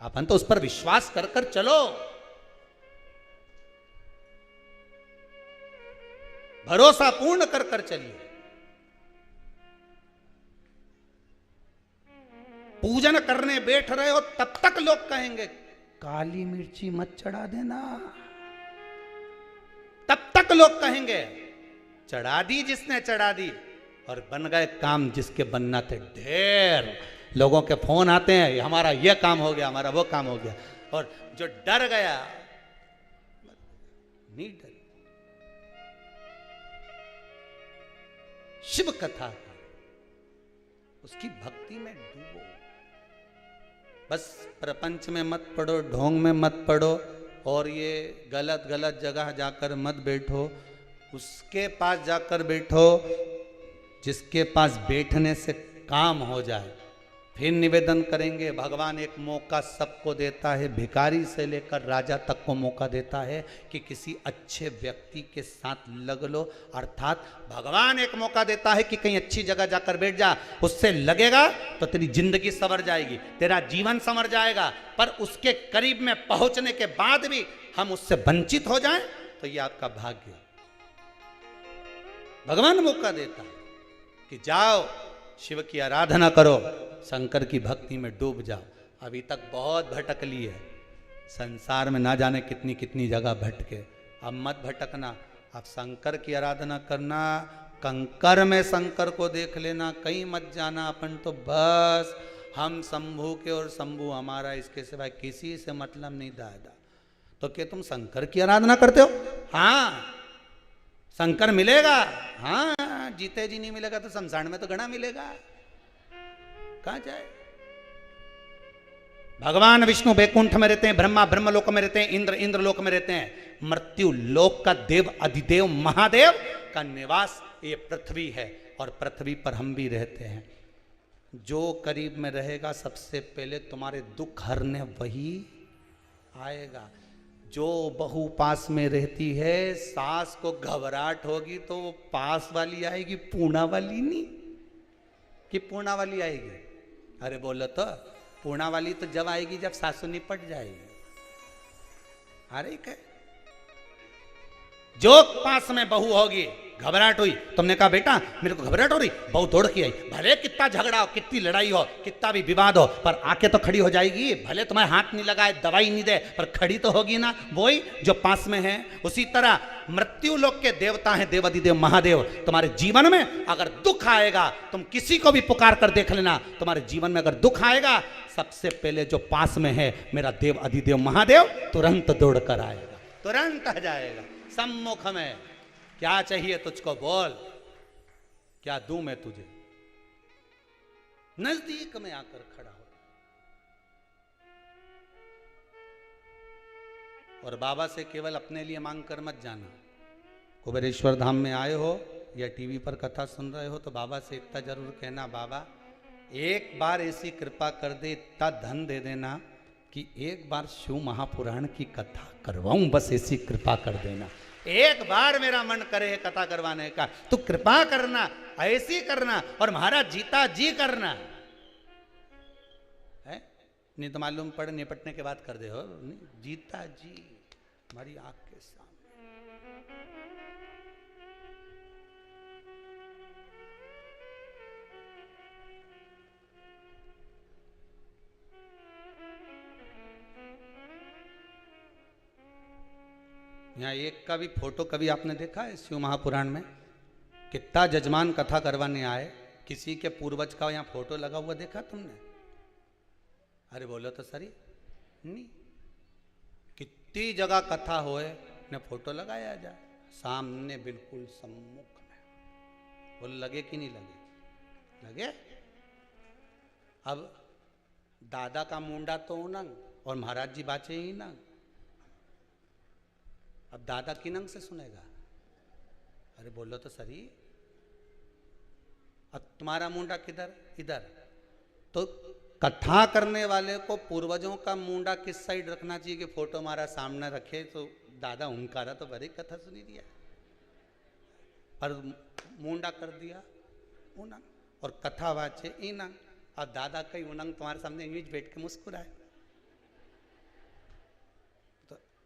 A: अपन तो उस पर विश्वास कर कर चलो, भरोसा पूर्ण कर कर चलिए। पूजन करने बैठ रहे हो तब तक लोग कहेंगे काली मिर्ची मत चढ़ा देना, तब तक लोग कहेंगे। चढ़ा दी जिसने चढ़ा दी, और बन गए काम जिसके बनना थे ढेर। लोगों के फोन आते हैं, हमारा ये काम हो गया, हमारा वो काम हो गया। और जो डर गया नहीं डर। शिव कथा उसकी भक्ति में डूबो, बस प्रपंच में मत पड़ो, ढोंग में मत पड़ो, और ये गलत गलत जगह जाकर मत बैठो। उसके पास जाकर बैठो जिसके पास बैठने से काम हो जाए। फिर निवेदन करेंगे, भगवान एक मौका सबको देता है, भिखारी से लेकर राजा तक को मौका देता है कि किसी अच्छे व्यक्ति के साथ लग लो। अर्थात भगवान एक मौका देता है कि कहीं अच्छी जगह जाकर बैठ जा, उससे लगेगा तो तेरी जिंदगी संवर जाएगी, तेरा जीवन संवर जाएगा। पर उसके करीब में पहुंचने के बाद भी हम उससे वंचित हो जाएं तो ये आपका भाग्य। भगवान मौका देता है कि जाओ शिव की आराधना करो, शंकर की भक्ति में डूब जाओ। अभी तक बहुत भटक ली है संसार में, ना जाने कितनी कितनी जगह भटके। अब मत भटकना, अब शंकर की आराधना करना, कंकर में शंकर को देख लेना, कहीं मत जाना। अपन तो बस हम शंभू के और शंभू हमारा, इसके सिवाय किसी से मतलब नहीं दादा। तो क्या तुम शंकर की आराधना करते हो? हाँ, शंकर मिलेगा, हाँ, जीते जी नहीं मिलेगा तो शमशान में तो घड़ा मिलेगा, कहां जाए। भगवान विष्णु बैकुंठ में रहते हैं, ब्रह्मा ब्रह्मलोक में रहते हैं, इंद्र इंद्रलोक में रहते हैं। मृत्यु लोक का देव अधिदेव महादेव का निवास ये पृथ्वी है, और पृथ्वी पर हम भी रहते हैं। जो करीब में रहेगा सबसे पहले तुम्हारे दुख हरने वही आएगा। जो बहू पास में रहती है, सास को घबराहट होगी तो वो पास वाली आएगी, पूना वाली नहीं कि पूना वाली आएगी। अरे बोलो तो पूना वाली तो जब आएगी जब सासू निपट जाएगी। अरे क्या, जो पास में बहू होगी घबराहट हुई, तुमने कहा बेटा मेरे को घबराहट हो रही, बहुत दौड़ के आई, भले कितना झगड़ा हो, कितनी लड़ाई हो, कितना भी विवाद हो, पर आके तो खड़ी हो जाएगी। भले तुम्हारे हाथ नहीं लगाए, दवाई नहीं दे, पर खड़ी तो होगी ना, वही जो पास में है। उसी तरह मृत्यु लोक के देवता हैं देवाधिदेव महादेव। तुम्हारे जीवन में अगर दुख आएगा, तुम किसी को भी पुकार कर देख लेना, तुम्हारे जीवन में अगर दुख आएगा, सबसे पहले जो पास में है मेरा देव अधिदेव महादेव तुरंत दौड़ कर आएगा, तुरंत आ जाएगा सम्मुख में। क्या चाहिए तुझको बोल, क्या दूं मैं तुझे, नजदीक में आकर खड़ा हो। और बाबा से केवल अपने लिए मांग कर मत जाना। कुबेरेश्वर धाम में आए हो या टीवी पर कथा सुन रहे हो तो बाबा से इतना जरूर कहना, बाबा एक बार ऐसी कृपा कर दे, इतना धन दे देना कि एक बार शिव महापुराण की कथा करवाऊं, बस ऐसी कृपा कर देना। एक बार मेरा मन करे कथा करवाने का, तो कृपा करना, ऐसी करना, और महाराज जीता जी करना है। नहीं तो मालूम पड़े निपटने के बाद कर दे हो, नहीं जीता जी हमारी आंख के सामने। यहाँ एक का भी फोटो कभी आपने देखा है शिव महापुराण में? कितना जजमान कथा करवाने आए, किसी के पूर्वज का यहाँ फोटो लगा हुआ देखा तुमने? अरे बोलो तो सही नहीं, कितनी जगह कथा होए ने फोटो लगाया जाए सामने बिल्कुल सम्मुख में। बोलो लगे कि नहीं लगे? लगे। अब दादा का मुंडा तो उनंग और महाराज जी बाचे ही नंग। अब दादा की नंग से सुनेगा? अरे बोलो तो सही। अब तुम्हारा मुंडा किधर? इधर। तो कथा करने वाले को पूर्वजों का मुंडा किस साइड रखना चाहिए कि फोटो हमारा सामने रखे तो दादा उनकारा तो बड़ी कथा सुनी दिया, पर मुंडा कर दिया उनंग और कथा वाचे इनंग। अब दादा कई उनंग तुम्हारे सामने यूं बैठ के मुस्कुराए,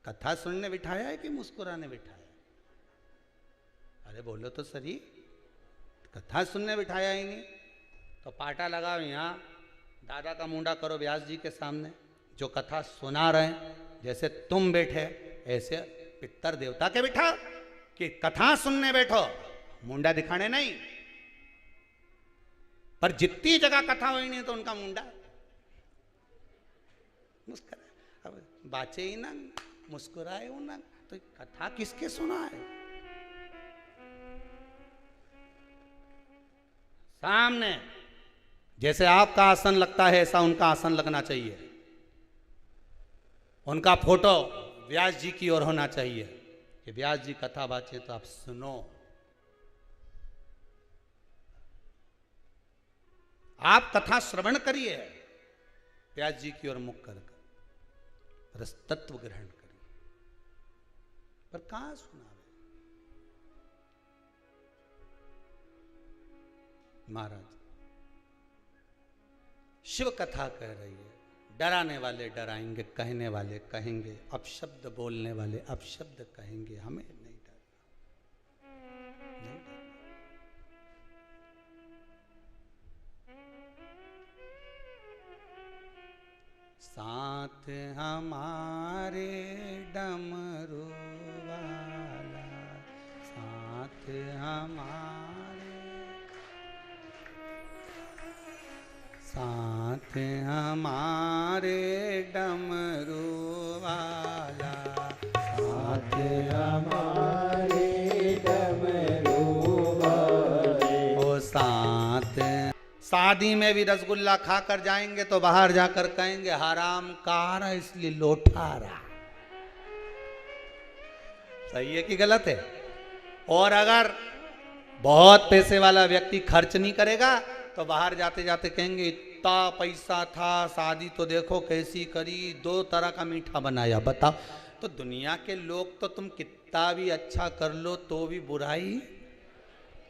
A: कथा सुनने बिठाया है कि मुस्कुराने बिठाया? अरे बोलो तो सही, कथा सुनने बिठाया ही नहीं तो पाटा लगाओ यहाँ, दादा का मुंडा करो व्यास जी के सामने, जो कथा सुना रहे हैं जैसे तुम बैठे ऐसे पितर देवता के बिठा कि कथा सुनने बैठो, मुंडा दिखाने नहीं। पर जितनी जगह कथा हुई नहीं तो उनका मुंडा मुस्कुरा, अब बाचे ही ना मुस्कुराए हो ना, तो कथा किसके सुना है? सामने जैसे आपका आसन लगता है ऐसा उनका आसन लगना चाहिए, उनका फोटो व्यास जी की ओर होना चाहिए कि व्यास जी कथा बाचे तो आप सुनो। आप कथा श्रवण करिए व्यास जी की ओर मुख कर रस तत्व ग्रहण करिए, पर कहां सुना रहे महाराज? शिव कथा कह रही है, डराने वाले डराएंगे, कहने वाले कहेंगे, अपशब्द बोलने वाले अपशब्द कहेंगे, हमें नहीं डरना, नहीं डरना। साथ हमारे डमरू वाला, साथ हमारे, साथ हमारे डमरू वाला, साथ हमारे डमरू वाले, ओ साथ। शादी में भी रसगुल्ला खाकर जाएंगे तो बाहर जाकर कहेंगे हराम कार इसलिए लोटारा। सही है कि गलत है? और अगर बहुत पैसे वाला व्यक्ति खर्च नहीं करेगा तो बाहर जाते जाते कहेंगे इतना पैसा था, शादी तो देखो कैसी करी, 2 तरह का मीठा बनाया। बताओ, तो दुनिया के लोग तो तुम कितना भी अच्छा कर लो तो भी बुराई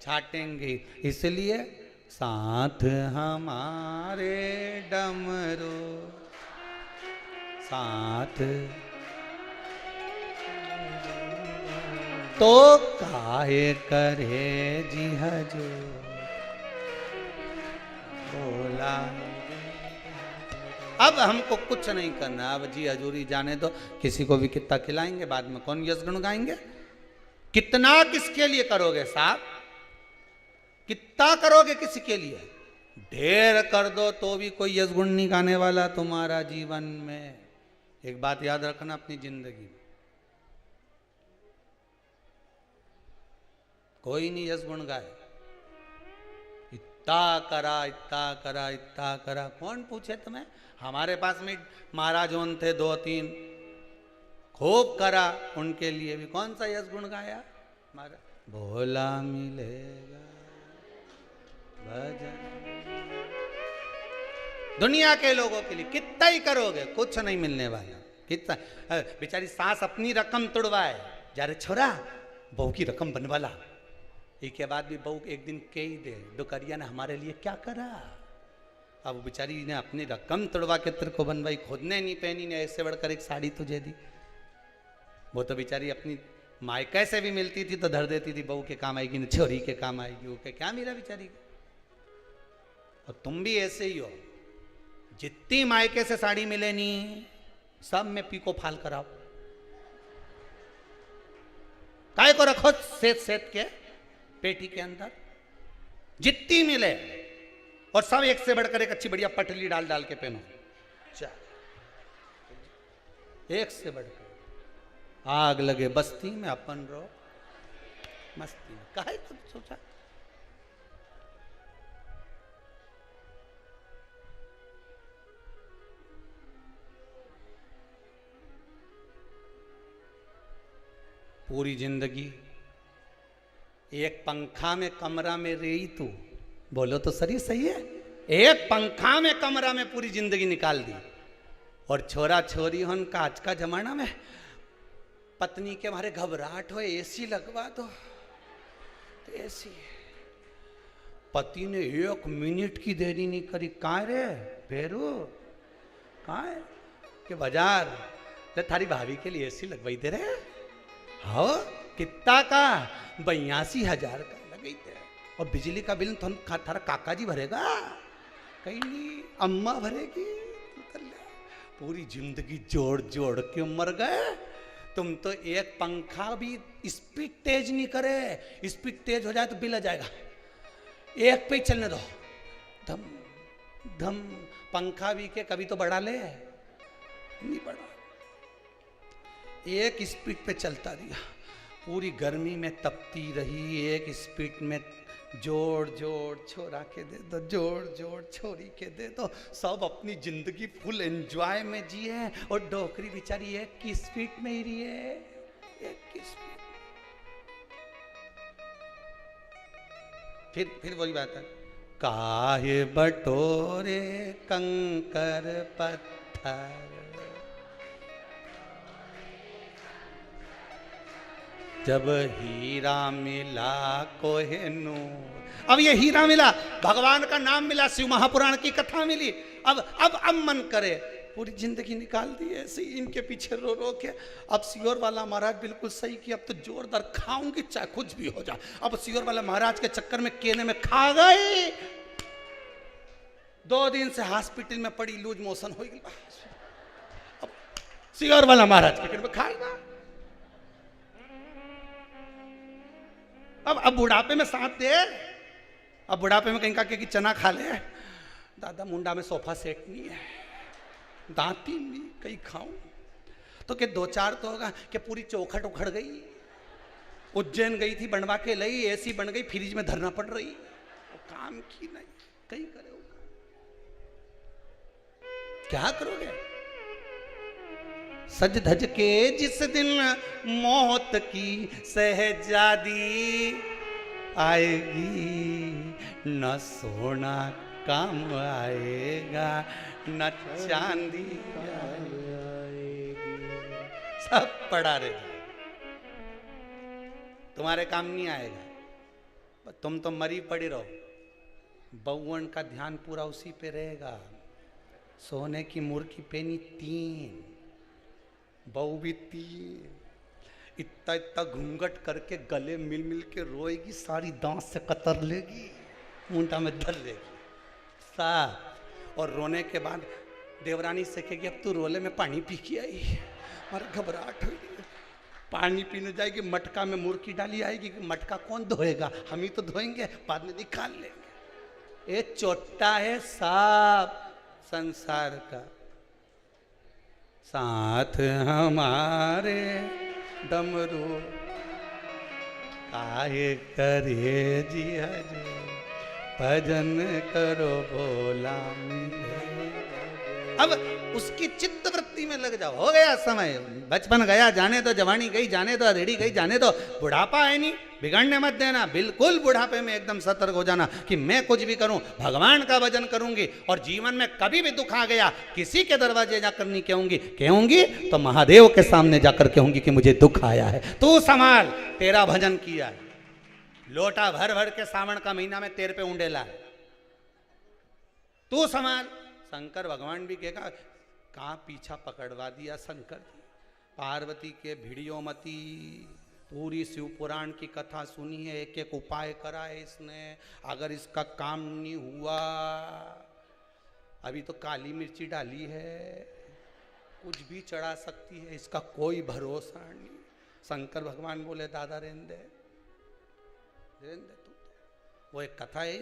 A: छाटेंगे। इसलिए साथ हमारे डमरू, साथ तो काहे करे जी हजूर बोला। अब हमको कुछ नहीं करना, अब जी हजूरी जाने दो। किसी को भी कितना खिलाएंगे, बाद में कौन यश गुण गाएंगे? कितना किसके लिए करोगे साहब? कितना करोगे किसी के लिए? ढेर कर दो तो भी कोई यश गुण नहीं गाने वाला तुम्हारा जीवन में। एक बात याद रखना अपनी जिंदगी में, कोई नहीं यश गुण गाए। इतना करा, इतना करा, इतना करा, कौन पूछे तुम्हें? हमारे पास में महाराज ओन थे 2-3, खूब करा, उनके लिए भी कौन सा यश गुण गाया? महाराज भोला मिलेगा भजन। दुनिया के लोगों के लिए कितना ही करोगे, कुछ नहीं मिलने वाला। कितना बेचारी सास अपनी रकम तुड़वाए, जा रे छोरा बहू की रकम बनवा ला। इसके बाद भी बहू एक दिन कह दे, डुकरिया ने हमारे लिए क्या करा। अब बेचारी ने अपनी रकम तुड़वा के तेरे को बनवाई, खुद ने नहीं पहनी, ने ऐसे बढ़कर एक साड़ी तुझे दी। वो तो बेचारी अपनी मायके से भी मिलती थी तो धर देती थी, बहू के काम आएगी न छोरी के काम आएगी, वो के क्या मिला बेचारी को। और तुम भी ऐसे ही हो, जितनी मायके से साड़ी मिले नहीं सब में पीको फाल कराओ। काय को रखो सेत सेत के पेटी के अंदर, जितनी मिले, और सब एक से बढ़कर एक अच्छी बढ़िया पटली डाल डाल के पहनो। एक से बढ़कर आग लगे बस्ती में, अपन रहो मस्ती में। काहे तुम सोचा? पूरी जिंदगी एक पंखा में कमरा में रही तू, बोलो तो सही है। एक पंखा में कमरा में पूरी जिंदगी निकाल दी। और छोरा छोरी हन का आज का जमाना में पत्नी के मारे घबराहट हो, एसी लगवा दो, एसी। पति ने 1 मिनट की देरी नहीं करी, कहाँ रे भेरू, कहाँ है के बाजार ले थारी भाभी के लिए एसी लगवाई दे रहे। हाँ कितना का? 82,000 का लगे थे। और बिजली का बिल तो थारा काका जी भरेगा, कहीं नहीं अम्मा भरेगी। पूरी जिंदगी जोड़ जोड़ के मर गए तुम तो। एक पंखा भी स्पीड तेज नहीं करे, स्पीड तेज हो जाए तो बिल आ जाएगा। एक पे ही चलने दो, धम धम। पंखा भी के कभी तो बढ़ा ले, नहीं बढ़ा, एक स्पीड पे चलता दिया। पूरी गर्मी में तपती रही, एक स्पीड में जोड़ जोड़ छोरा के दे दो, जोड़ जोड़ छोरी के दे दो। सब अपनी जिंदगी फुल एंजॉय में जिए, और डोकरी बेचारी एक की स्पीड में ही रही है, एक की स्पीड। फिर वही बात है, काहे बटोरे कंकर पत्थर, जब हीरा मिला कोहिनूर। अब ये हीरा मिला, भगवान का नाम मिला, शिव महापुराण की कथा मिली। अब मन करे पूरी जिंदगी निकाल दी ऐसे ही इनके पीछे रो रो के। अब सियोर वाला महाराज बिल्कुल सही कि अब तो जोरदार खाऊंगी चाहे कुछ भी हो जाए। अब सियोर वाला महाराज के चक्कर में केने में खा गई, 2 दिन से हॉस्पिटल में पड़ी, लूज मोशन हो गई। अब सियोर वाला महाराज के पेट में खाएगा। अब बुढ़ापे में साथ दे, अब बुढ़ापे में कहीं का कि चना खा ले, दादा मुंडा में सोफा सेट नहीं है, दांती नहीं कहीं खाऊं तो के 2-4 तो होगा कि पूरी चौखट उखड़ गई। उज्जैन गई थी बनवा के लई, ऐसी बन गई फ्रिज में धरना पड़ रही, वो काम की नहीं कहीं करे होगा। क्या करोगे? सज धज के जिस दिन मौत की सहजादी आएगी, न सोना काम आएगा न चांदी आएगी, सब पड़ा रहेगा, तुम्हारे काम नहीं आएगा। तुम तो मरी पड़ी रहो, बउवन का ध्यान पूरा उसी पे रहेगा। सोने की मुर्गी पेनी 3, बहू भी 3, इतना इतना घूंघट करके गले मिल मिल के रोएगी, सारी दांत से कतर लेगी, ऊंटा में धर लेगी साहब। और रोने के बाद देवरानी से कहेगी अब तू रोले में पानी पी के आई, और घबराहट हुई, पानी पीने जाएगी, मटका में मुर्की डाली आएगी कि मटका कौन धोएगा, हम ही तो धोएंगे, बाद में निकाल लेंगे। ये चोट्टा है साहब संसार का। साथ हमारे डमरू काहे करे जी हजे, भजन करो भोला मिले। अब उसकी चित्त वृत्ति में लग जाओ, हो गया समय, बचपन गया जाने दो, जवानी गई जाने दो, रेडी गई जाने दो, बुढ़ापा है नहीं, बिगड़ने मत देना। बिल्कुल बुढ़ापे में एकदम सतर्क हो जाना कि मैं कुछ भी करूं भगवान का भजन करूंगी, और जीवन में कभी भी दुख आ गया किसी के दरवाजे जाकर नहीं कहूंगी तो महादेव के सामने जाकर कहूंगी कि मुझे दुख आया है, तू संभाल, तेरा भजन किया है। लोटा भर भर के सावन का महीना में तेरे पे उंडेला है, तू संभाल। शंकर भगवान भी कहेगा कहाँ पीछा पकड़वा दिया शंकर जी, पार्वती के भिड़ियो मती, पूरी शिव पुराण की कथा सुनी है, एक एक उपाय करा है इसने, अगर इसका काम नहीं हुआ, अभी तो काली मिर्ची डाली है, कुछ भी चढ़ा सकती है, इसका कोई भरोसा नहीं। शंकर भगवान बोले दादा रहने दे तू। वो एक कथा है,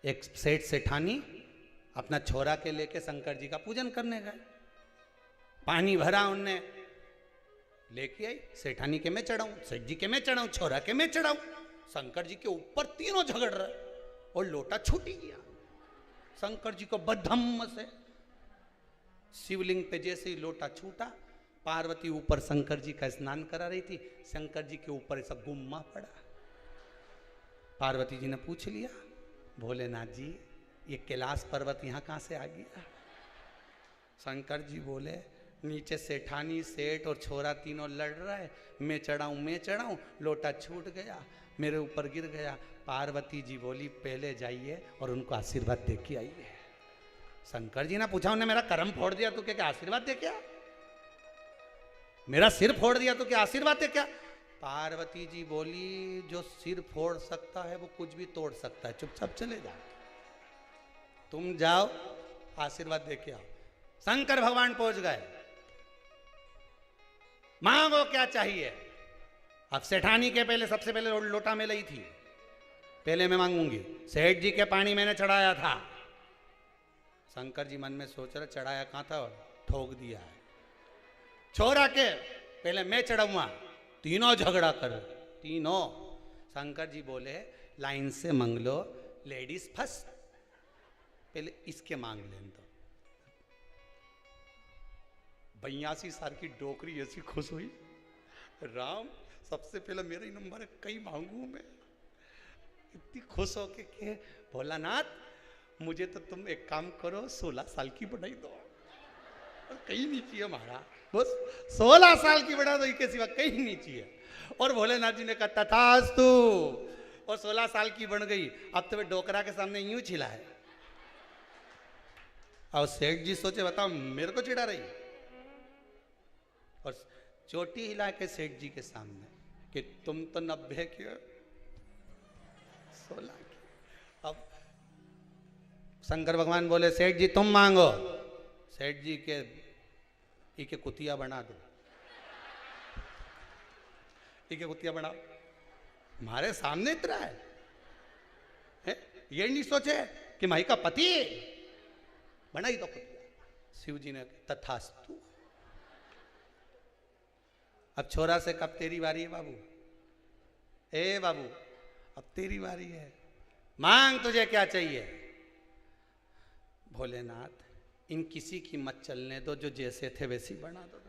A: एक सेठ सेठानी अपना छोरा के लेके शंकर जी का पूजन करने गए, पानी भरा उनने, लेके आई, सेठानी के मैं चढ़ाऊं, सेठ जी के मैं चढ़ाऊं, छोरा के मैं चढ़ाऊं। शंकर जी के ऊपर तीनों झगड़ रहे और लोटा छूट ही गया। शंकर जी को बधम्म से शिवलिंग पे जैसे ही लोटा छूटा, पार्वती ऊपर शंकर जी का स्नान करा रही थी, शंकर जी के ऊपर ऐसा गुम्मा पड़ा। पार्वती जी ने पूछ लिया, भोलेनाथ जी ये कैलाश पर्वत यहाँ कहाँ से आ गया? शंकर जी बोले नीचे सेठानी सेठ और छोरा तीनों लड़ रहा है, मैं चढ़ाऊं, लोटा छूट गया, मेरे ऊपर गिर गया। पार्वती जी बोली पहले जाइए और उनको आशीर्वाद दे के आइए। शंकर जी ने पूछा, उन्हें मेरा कर्म फोड़ दिया तो क्या आशीर्वाद दे क्या? मेरा सिर फोड़ दिया तो क्या आशीर्वाद दे क्या? पार्वती जी बोली जो सिर फोड़ सकता है वो कुछ भी तोड़ सकता है, चुपचाप चले जाओ, तुम जाओ आशीर्वाद दे के आओ। शंकर भगवान पहुंच गए, मांगो क्या चाहिए। अब सेठानी के पहले सबसे पहले लोटा में लाई थी, पहले मैं मांगूंगी। सेठ जी के पानी मैंने चढ़ाया था। शंकर जी मन में सोच रहे चढ़ाया कहां था, ठोक दिया है। छोरा के पहले मैं चढ़ाऊंगा, तीनों झगड़ा कर, तीनों। शंकर जी बोले लाइन से मांग लो, लेडीज फर्स्ट, पहले इसके मांग लें। तो 82 साल की डोकरी ऐसी खुश हुई, राम सबसे पहले मेरा ही नंबर है, कई मांगू मैं। इतनी खुश हो के भोलानाथ मुझे तो तुम एक काम करो, 16 साल की बढ़ाई दो, और कहीं नहीं चाहिए हमारा, बस 16 साल की बढ़ा दो, इसके सिवा कहीं नहीं चाहिए। और भोलेनाथ जी ने कहा तथास्तु, और 16 साल की बन गई। अब तो वे डोकरा के सामने यूं छिला है। और सेठ जी सोचे बताओ मेरे को चिढ़ा रही, और चोटी हिला के सेठ जी के सामने कि तुम तो 90 के 16 के। अब शंकर भगवान बोले सेठ जी तुम मांगो। सेठ जी के कुतिया बना दो, इके कुतिया बनाओ, हमारे सामने इतना है? ये नहीं सोचे कि माई का पति बनाई दो कुतिया। शिव जी ने तथास्तु। अब छोरा से कब तेरी बारी है बाबू, ए बाबू अब तेरी बारी है, मांग तुझे क्या चाहिए। भोलेनाथ इन किसी की मत चलने दो, जो जैसे थे वैसी बना दो,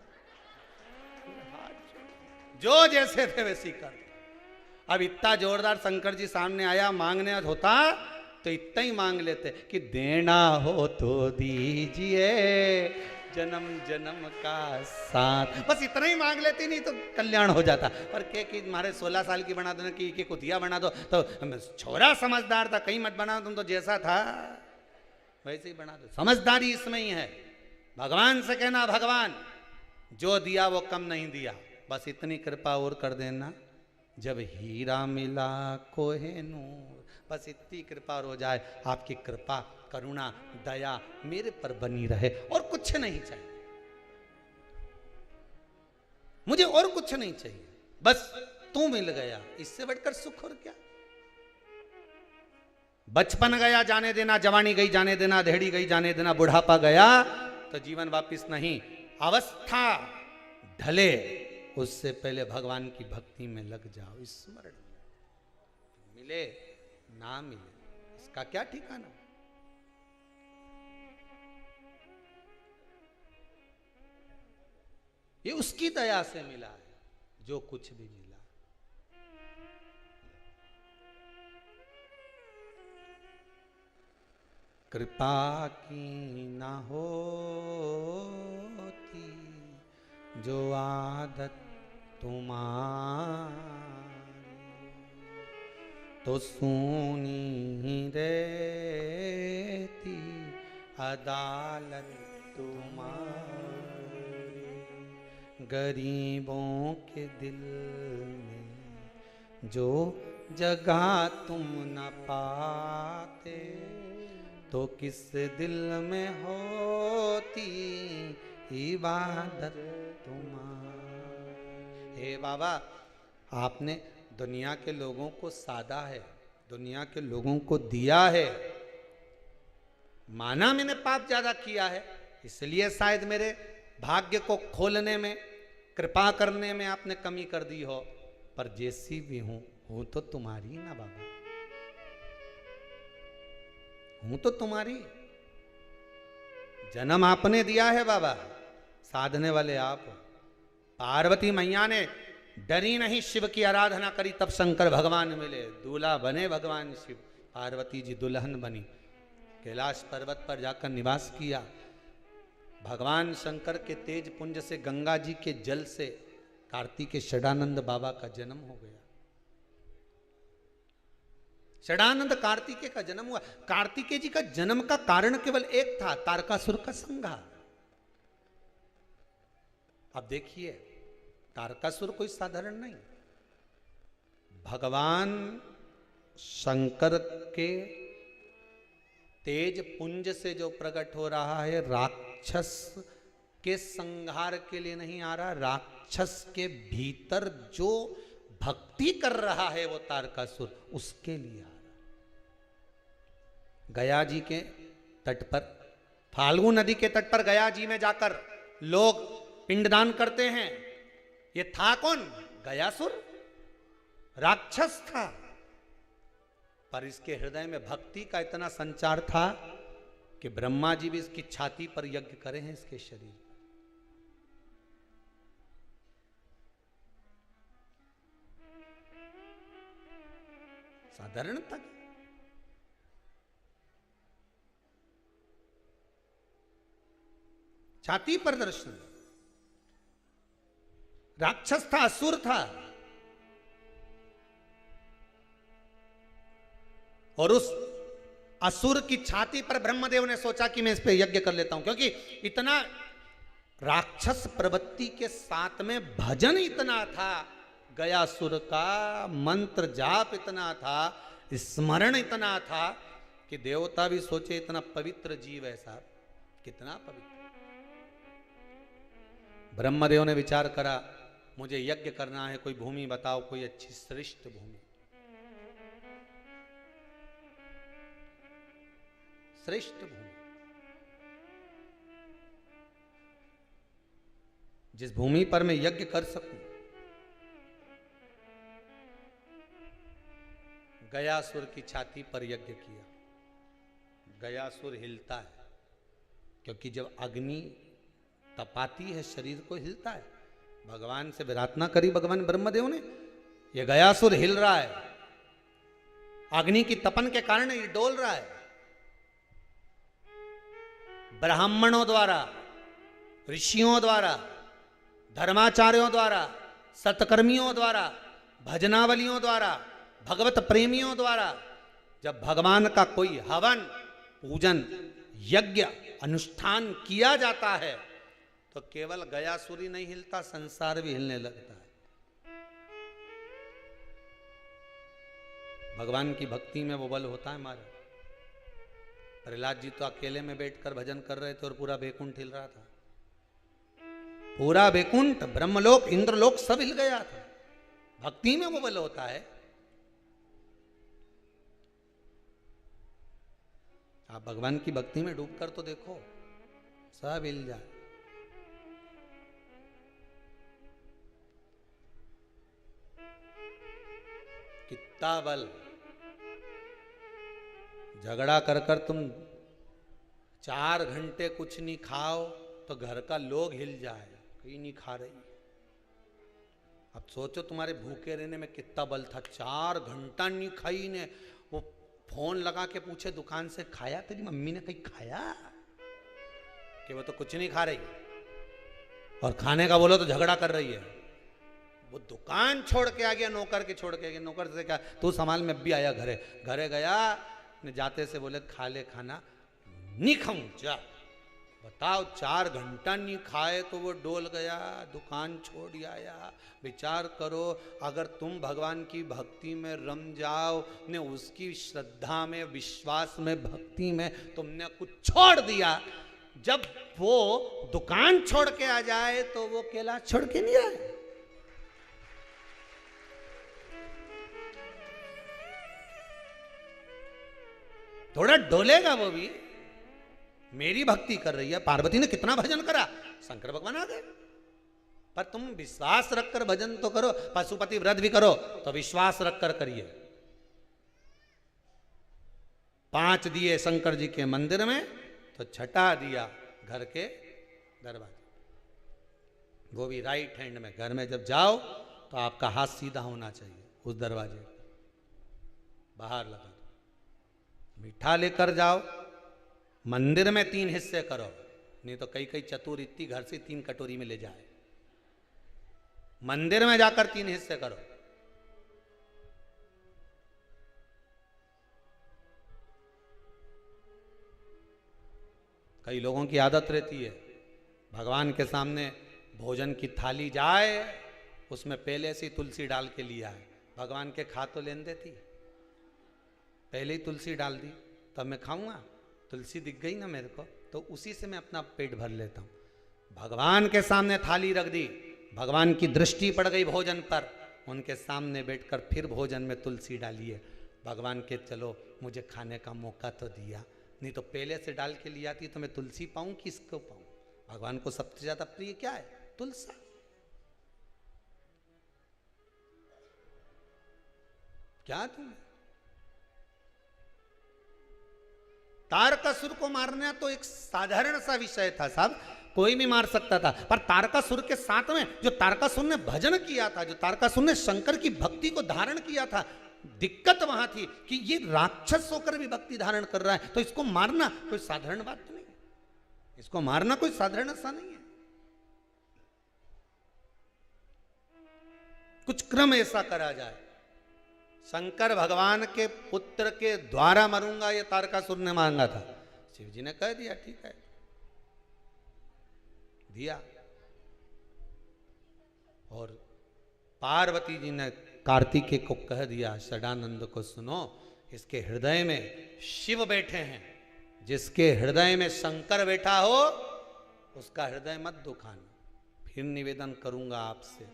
A: जो जैसे थे वैसी कर। अब इतना जोरदार शंकर जी सामने आया, मांगने होता तो इतना ही मांग लेते कि देना हो तो दीजिए जन्म जन्म का साथ, बस इतना ही मांग लेते, नहीं तो कल्याण हो जाता। पर के कि हमारे 16 साल की बना दो, कि कुतिया बना दो, तो छोरा समझदार था, कहीं मत बना, तुम तो जैसा था वैसे ही बना दो। समझदारी इसमें ही है। भगवान से कहना भगवान जो दिया वो कम नहीं दिया, बस इतनी कृपा और कर देना, जब हीरा मिला कोहेनूर, बस इतनी कृपा हो जाए, आपकी कृपा करुणा दया मेरे पर बनी रहे, और कुछ नहीं चाहिए मुझे, और कुछ नहीं चाहिए, बस तू मिल गया, इससे बढ़कर सुख और क्या। बचपन गया जाने देना, जवानी गई जाने देना, देहड़ी गई जाने देना, बुढ़ापा गया तो जीवन वापिस नहीं। अवस्था ढले उससे पहले भगवान की भक्ति में लग जाओ, स्मरण मिले ना मिले इसका क्या ठिकाना। ये उसकी दया से मिला है जो कुछ भी मिला। कृपा की ना होती जो आदत तुम्हारी, तो सुनी रहती अदालत तुम्हारी। गरीबों के दिल में जो जगह तुम न पाते, तो किस दिल में होती इबादत तुम्हारी। हे बाबा, आपने दुनिया के लोगों को साधा है, दुनिया के लोगों को दिया है, माना मैंने पाप ज्यादा किया है, इसलिए शायद मेरे भाग्य को खोलने में, कृपा करने में आपने कमी कर दी हो, पर जैसी भी हूं तो तुम्हारी ना बाबा, हूं तो तुम्हारी। जन्म आपने दिया है बाबा, साधने वाले आप। पार्वती मैया ने डरी नहीं, शिव की आराधना करी, तब शंकर भगवान मिले, दूल्हा बने भगवान शिव। पार्वती जी दुल्हन बनी, कैलाश पर्वत पर जाकर निवास किया। भगवान शंकर के तेज पुंज से, गंगा जी के जल से कार्तिकेय षडानंद बाबा का जन्म हो गया। षडानंद कार्तिकेय का जन्म हुआ। कार्तिकेय जी का जन्म का कारण केवल एक था, तारकासुर का संहार। अब देखिए, तारकासुर कोई साधारण नहीं, भगवान शंकर के तेज पुंज से जो प्रकट हो रहा है, राक्षस के संहार के लिए नहीं आ रहा, राक्षस के भीतर जो भक्ति कर रहा है वो तारकासुर, उसके लिए आ रहा। गया जी के तट पर, फाल्गु नदी के तट पर गया जी में जाकर लोग पिंडदान करते हैं। ये था कौन? गयासुर, राक्षस था, पर इसके हृदय में भक्ति का इतना संचार था कि ब्रह्मा जी भी इसकी छाती पर यज्ञ करे हैं, इसके शरीर। साधारण था क्या? छाती पर दर्शन। राक्षस था, असुर था, और उस असुर की छाती पर ब्रह्मदेव ने सोचा कि मैं इस पे यज्ञ कर लेता हूं, क्योंकि इतना राक्षस प्रवृत्ति के साथ में भजन इतना था, गयासुर का मंत्र जाप इतना था, स्मरण इतना था कि देवता भी सोचे इतना पवित्र जीव ऐसा, कितना पवित्र। ब्रह्मदेव ने विचार करा, मुझे यज्ञ करना है, कोई भूमि बताओ, कोई अच्छी श्रेष्ठ भूमि। श्रेष्ठ भूमि, जिस भूमि पर मैं यज्ञ कर सकूं। गयासुर की छाती पर यज्ञ किया। गयासुर हिलता है, क्योंकि जब अग्नि तपाती है शरीर को, हिलता है। भगवान से प्रार्थना करी भगवान ब्रह्मदेव ने, ये गयासुर हिल रहा है, अग्नि की तपन के कारण ये डोल रहा है। ब्राह्मणों द्वारा, ऋषियों द्वारा, धर्माचार्यों द्वारा, सत्कर्मियों द्वारा, भजनावलियों द्वारा, भगवत प्रेमियों द्वारा जब भगवान का कोई हवन, पूजन, यज्ञ, अनुष्ठान किया जाता है, तो केवल गयासुरी नहीं हिलता, संसार भी हिलने लगता है। भगवान की भक्ति में वो बल होता है हमारा। प्रहलाद जी तो अकेले में बैठकर भजन कर रहे थे और पूरा बैकुंठ हिल रहा था। पूरा बैकुंठ, ब्रह्मलोक, इंद्रलोक सब हिल गया था। भक्ति में वो बल होता है। आप भगवान की भक्ति में डूबकर तो देखो, सब हिल जाए। कितना बल। झगड़ा कर कर तुम 4 घंटे कुछ नहीं खाओ तो घर का लोग हिल जाए, कहीं नहीं खा रही। अब सोचो तुम्हारे भूखे रहने में कितना बल था। 4 घंटा नहीं खाई ने। वो फोन लगा के पूछे दुकान से, खाया तेरी मम्मी ने कहीं खाया? कि वो तो कुछ नहीं खा रही, और खाने का बोलो तो झगड़ा कर रही है। वो दुकान छोड़ के आ गया, नौकर के छोड़ के आ गया। नौकर से क्या, तू संभाल, में भी आया घरे। घरे गया ने जाते से बोले खा ले खाना। नहीं खाऊं, जा। बताओ 4 घंटा नहीं खाए तो वो डोल गया, दुकान छोड़ आया। विचार करो, अगर तुम भगवान की भक्ति में रम जाओ ने, उसकी श्रद्धा में, विश्वास में, भक्ति में तुमने कुछ छोड़ दिया, जब वो दुकान छोड़ के आ जाए तो वो कैलाश छोड़ के नहीं आए। थोड़ा डोलेगा वो भी। मेरी भक्ति कर रही है। पार्वती ने कितना भजन करा, शंकर भगवान आ गए। पर तुम विश्वास रखकर भजन तो करो। पशुपति व्रत भी करो तो विश्वास रखकर करिए। 5 दिए शंकर जी के मंदिर में, तो छठा दिया घर के दरवाजे, वो भी राइट हैंड में। घर में जब जाओ तो आपका हाथ सीधा होना चाहिए उस दरवाजे, बाहर लगा दो। मीठा लेकर जाओ, मंदिर में 3 हिस्से करो, नहीं तो कई चतुर इतनी घर से 3 कटोरी में ले जाए। मंदिर में जाकर 3 हिस्से करो। कई लोगों की आदत रहती है, भगवान के सामने भोजन की थाली जाए, उसमें पहले से ही तुलसी डाल के लिया है। भगवान के खा तो लेने देती, पहले ही तुलसी डाल दी, तब मैं खाऊंगा। तुलसी दिख गई ना मेरे को, तो उसी से मैं अपना पेट भर लेता हूं। भगवान के सामने थाली रख दी, भगवान की दृष्टि पड़ गई भोजन पर, उनके सामने बैठकर फिर भोजन में तुलसी डालिए। भगवान के चलो मुझे खाने का मौका तो दिया, नहीं तो पहले से डाल के लिया थी तो मैं तुलसी पाऊं कि इसको पाऊं। भगवान को सबसे ज्यादा प्रिय क्या है? तुलसी। क्या तुम्हें तारकासुर को मारना तो एक साधारण सा विषय था साहब, कोई भी मार सकता था। पर तारकासुर के साथ में जो तारकासुर ने भजन किया था, जो तारकासुर ने शंकर की भक्ति को धारण किया था, दिक्कत वहां थी कि ये राक्षस होकर भी भक्ति धारण कर रहा है, तो इसको मारना कोई साधारण बात तो नहीं है। इसको मारना कोई साधारण सा नहीं है। कुछ क्रम ऐसा करा जाए। शंकर भगवान के पुत्र के द्वारा मरूंगा, ये तारकासुर ने मांगा था। शिव जी ने कह दिया ठीक है, दिया। और पार्वती जी ने कार्तिकेय को कह दिया, षडानंद को सुनो, इसके हृदय में शिव बैठे हैं, जिसके हृदय में शंकर बैठा हो उसका हृदय मत दुखाना। फिर निवेदन करूंगा आपसे,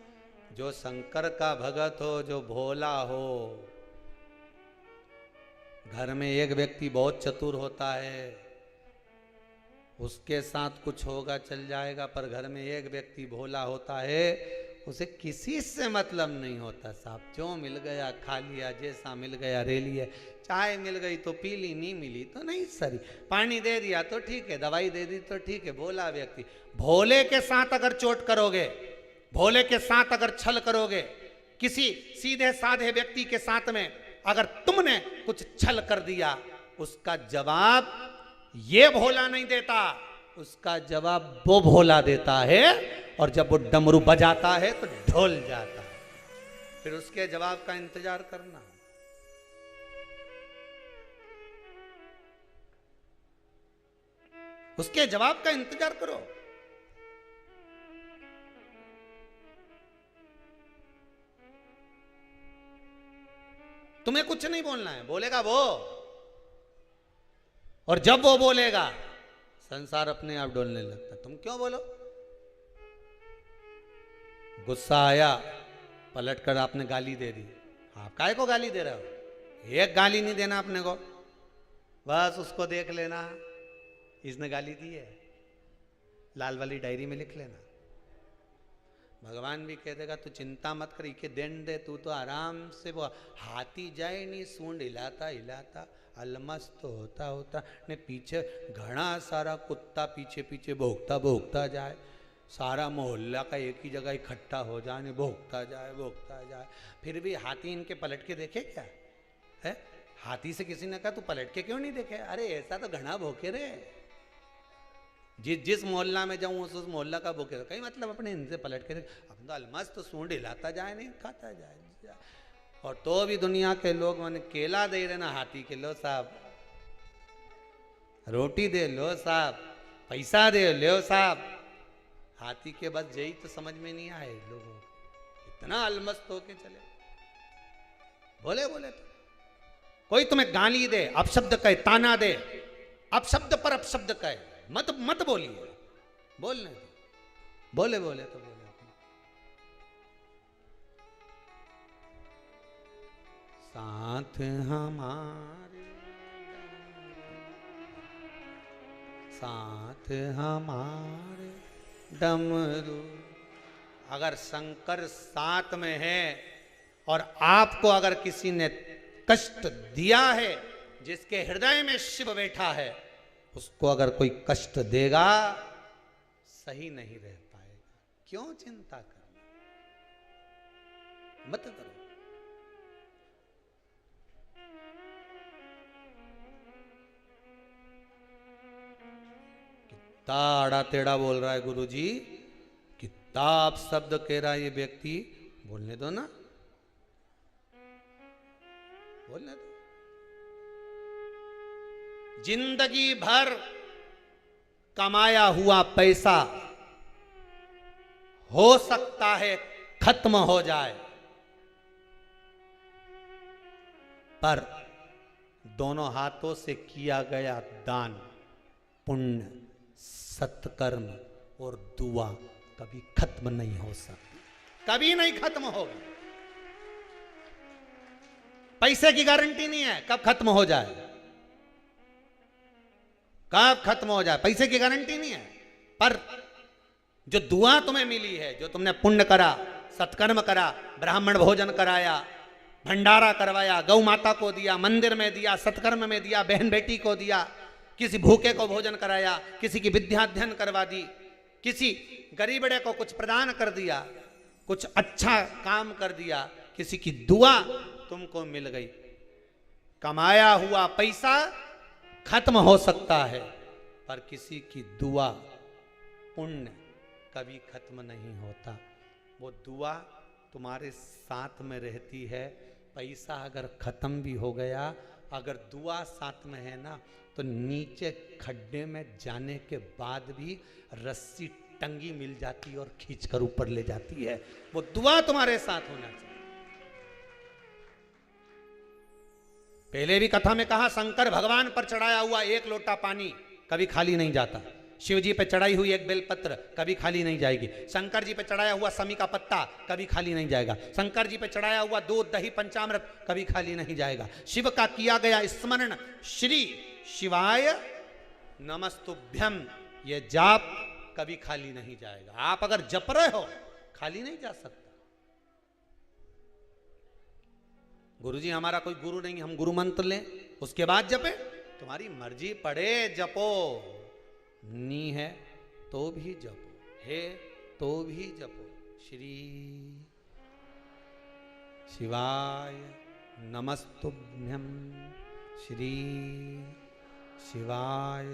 A: जो शंकर का भगत हो, जो भोला हो। घर में एक व्यक्ति बहुत चतुर होता है, उसके साथ कुछ होगा चल जाएगा, पर घर में एक व्यक्ति भोला होता है, उसे किसी से मतलब नहीं होता साहब। जो मिल गया खा लिया, जैसा मिल गया ले लिया। चाय मिल गई तो पी ली, नहीं मिली तो नहीं सरी। पानी दे दिया तो ठीक है, दवाई दे दी तो ठीक है। भोला व्यक्ति। भोले के साथ अगर चोट करोगे, भोले के साथ अगर छल करोगे, किसी सीधे साधे व्यक्ति के साथ में अगर तुमने कुछ छल कर दिया, उसका जवाब ये भोला नहीं देता, उसका जवाब वो भोला देता है। और जब वो डमरू बजाता है तो ढोल जाता है, फिर उसके जवाब का इंतजार करना। उसके जवाब का इंतजार करो। तुम्हें कुछ नहीं बोलना है, बोलेगा वो। और जब वो बोलेगा संसार अपने आप डोलने लगता। तुम क्यों बोलो? गुस्सा आया, पलट कर आपने गाली दे दी, आप काहे को गाली दे रहे हो? एक गाली नहीं देना अपने को, बस उसको देख लेना इसने गाली दी है, लाल वाली डायरी में लिख लेना। भगवान भी कह देगा तू चिंता मत कर, इके देन दे, तू तो आराम से वो हाथी जाए नहीं सूंड हिलाता हिलाता अलमस्त होता होता ने पीछे घना सारा कुत्ता पीछे पीछे भोगता भोगता जाए, सारा मोहल्ला का एक ही जगह इकट्ठा हो जाए, ने भोगता जाए, फिर भी हाथी इनके पलट के देखे क्या है? हाथी से किसी ने कहा तू पलट के क्यों नहीं देखे? अरे ऐसा तो घना भोके रे, जिस मोहल्ला में जाऊं उस मोहल्ला का भोके, कहीं मतलब अपने इनसे पलट के अपन तो अलमस्त सूंड हिलाता जाए, नहीं खाता जाए। और तो भी दुनिया के लोग मैंने केला दे रहे ना हाथी के, लो साहब रोटी दे, लो साहब पैसा दे, लो साहब। हाथी के बस यही तो समझ में नहीं आए लोगों को, इतना अलमस्त होके चले। बोले तो कोई तुम्हें गाली दे, अपशब्द कहे, ताना दे, अपशब्द पर अपशब्द कहे, मत बोलिए, बोलने दो। बोले तो बोले। साथ हमारे, साथ हमारे डमरू। अगर शंकर साथ में है और आपको अगर किसी ने कष्ट दिया है, जिसके हृदय में शिव बैठा है, उसको अगर कोई कष्ट देगा सही नहीं रह पाएगा। क्यों चिंता करना, मत करो। कितना आड़ा टेढ़ा बोल रहा है गुरुजी, कितना आप शब्द कह रहा है ये व्यक्ति, बोलने दो ना, बोलने दो। जिंदगी भर कमाया हुआ पैसा हो सकता है खत्म हो जाए, पर दोनों हाथों से किया गया दान, पुण्य, सत्कर्म और दुआ कभी खत्म नहीं हो सकती, कभी नहीं खत्म होगी। पैसे की गारंटी नहीं है कब खत्म हो जाए, कब खत्म हो जाए, पैसे की गारंटी नहीं है। पर जो दुआ तुम्हें मिली है, जो तुमने पुण्य करा, सत्कर्म करा, ब्राह्मण भोजन कराया, भंडारा करवाया, गौ माता को दिया, मंदिर में दिया, सत्कर्म में दिया, बहन बेटी को दिया, किसी भूखे को भोजन कराया, किसी की विद्याध्ययन करवा दी, किसी गरीबड़े को कुछ प्रदान कर दिया, कुछ अच्छा काम कर दिया, किसी की दुआ तुमको मिल गई। कमाया हुआ पैसा खत्म हो सकता है, पर किसी की दुआ, पुण्य कभी खत्म नहीं होता। वो दुआ तुम्हारे साथ में रहती है। पैसा अगर खत्म भी हो गया, अगर दुआ साथ में है ना, तो नीचे खड्डे में जाने के बाद भी रस्सी टंगी मिल जाती है और खींचकर ऊपर ले जाती है। वो दुआ तुम्हारे साथ होना चाहिए। पहले भी कथा में कहा, शंकर भगवान पर चढ़ाया हुआ एक लोटा पानी कभी खाली नहीं जाता, शिव जी पे चढ़ाई हुई एक बेलपत्र कभी खाली नहीं जाएगी, शंकर जी पे चढ़ाया हुआ समी का पत्ता कभी खाली नहीं जाएगा, शंकर जी पे चढ़ाया हुआ दूध दही पंचामृत कभी खाली नहीं जाएगा, शिव का किया गया स्मरण श्री शिवाय नमस्तुभ्यम ये जाप कभी खाली नहीं जाएगा। आप अगर जप रहे हो खाली नहीं जा सकता। गुरुजी हमारा कोई गुरु नहीं, हम गुरु मंत्र लें उसके बाद जपे, तुम्हारी मर्जी, पढ़े जपो, नी है तो भी जपो, है तो भी जपो। श्री शिवाय नमस्तुभ्यम, श्री शिवाय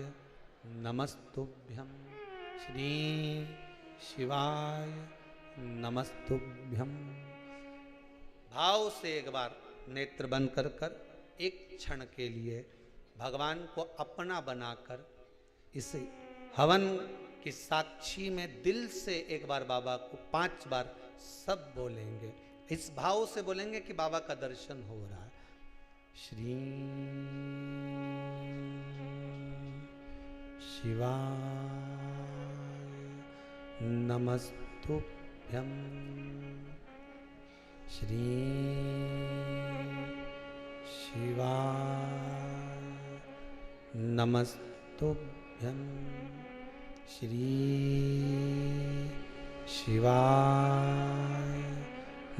A: नमस्तुभ्यम, श्री शिवाय नमस्तुभ्यम। भाव से एक बार नेत्र बंद कर कर एक क्षण के लिए भगवान को अपना बनाकर इस हवन की साक्षी में दिल से एक बार बाबा को 5 बार सब बोलेंगे। इस भाव से बोलेंगे कि बाबा का दर्शन हो रहा है, श्री शिवाय नमस्तुभ्यं। श्री शिवाय नमस्तुभ्यं। श्री शिवाय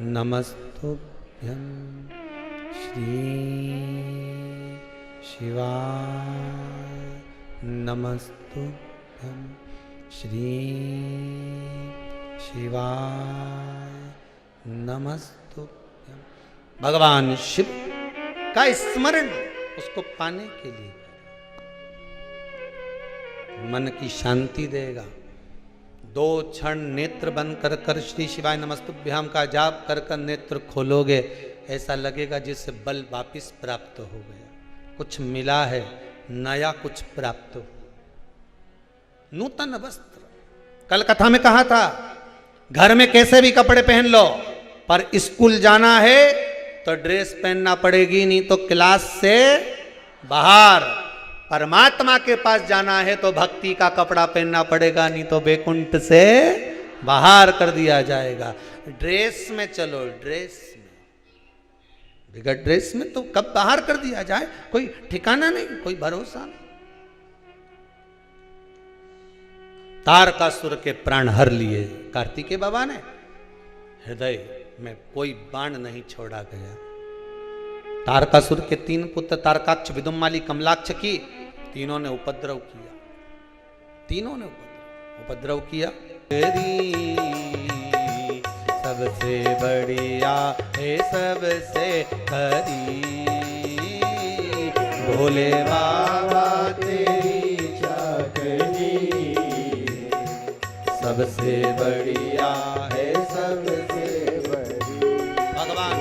A: नमस्तुभ्यं। श्री शिवाय नमस्तुभ्यं। श्री शिवाय नमस्तुभ्यं। भगवान शिव का स्मरण उसको पाने के लिए मन की शांति देगा। 2 क्षण नेत्र बंद कर कर श्री शिवाय नमस्तुभ्याम का जाप कर कर नेत्र खोलोगे, ऐसा लगेगा जिससे बल वापिस प्राप्त हो गया, कुछ मिला है, नया कुछ प्राप्त हो। नूतन वस्त्र, कल कथा में कहा था, घर में कैसे भी कपड़े पहन लो, पर स्कूल जाना है तो ड्रेस पहनना पड़ेगी, नहीं तो क्लास से बाहर। परमात्मा के पास जाना है तो भक्ति का कपड़ा पहनना पड़ेगा, नहीं तो बैकुंठ से बाहर कर दिया जाएगा। ड्रेस में चलो, ड्रेस में, बिगड़ ड्रेस में तो कब बाहर कर दिया जाए कोई ठिकाना नहीं, कोई भरोसा नहीं। तारकासुर के प्राण हर लिए कार्तिकेय बाबा ने, हृदय में कोई बाण नहीं छोड़ा गया। तारकासुर के 3 पुत्र तारकाक्ष, विदुम्माली, कमलाक्ष की, तीनों ने उपद्रव किया, तीनों ने उपद्रव किया। सबसे बढ़िया है सबसे खरी, भोले बाबा तेरी चाकरी, सबसे बढ़िया है सबसे बड़ी। भगवान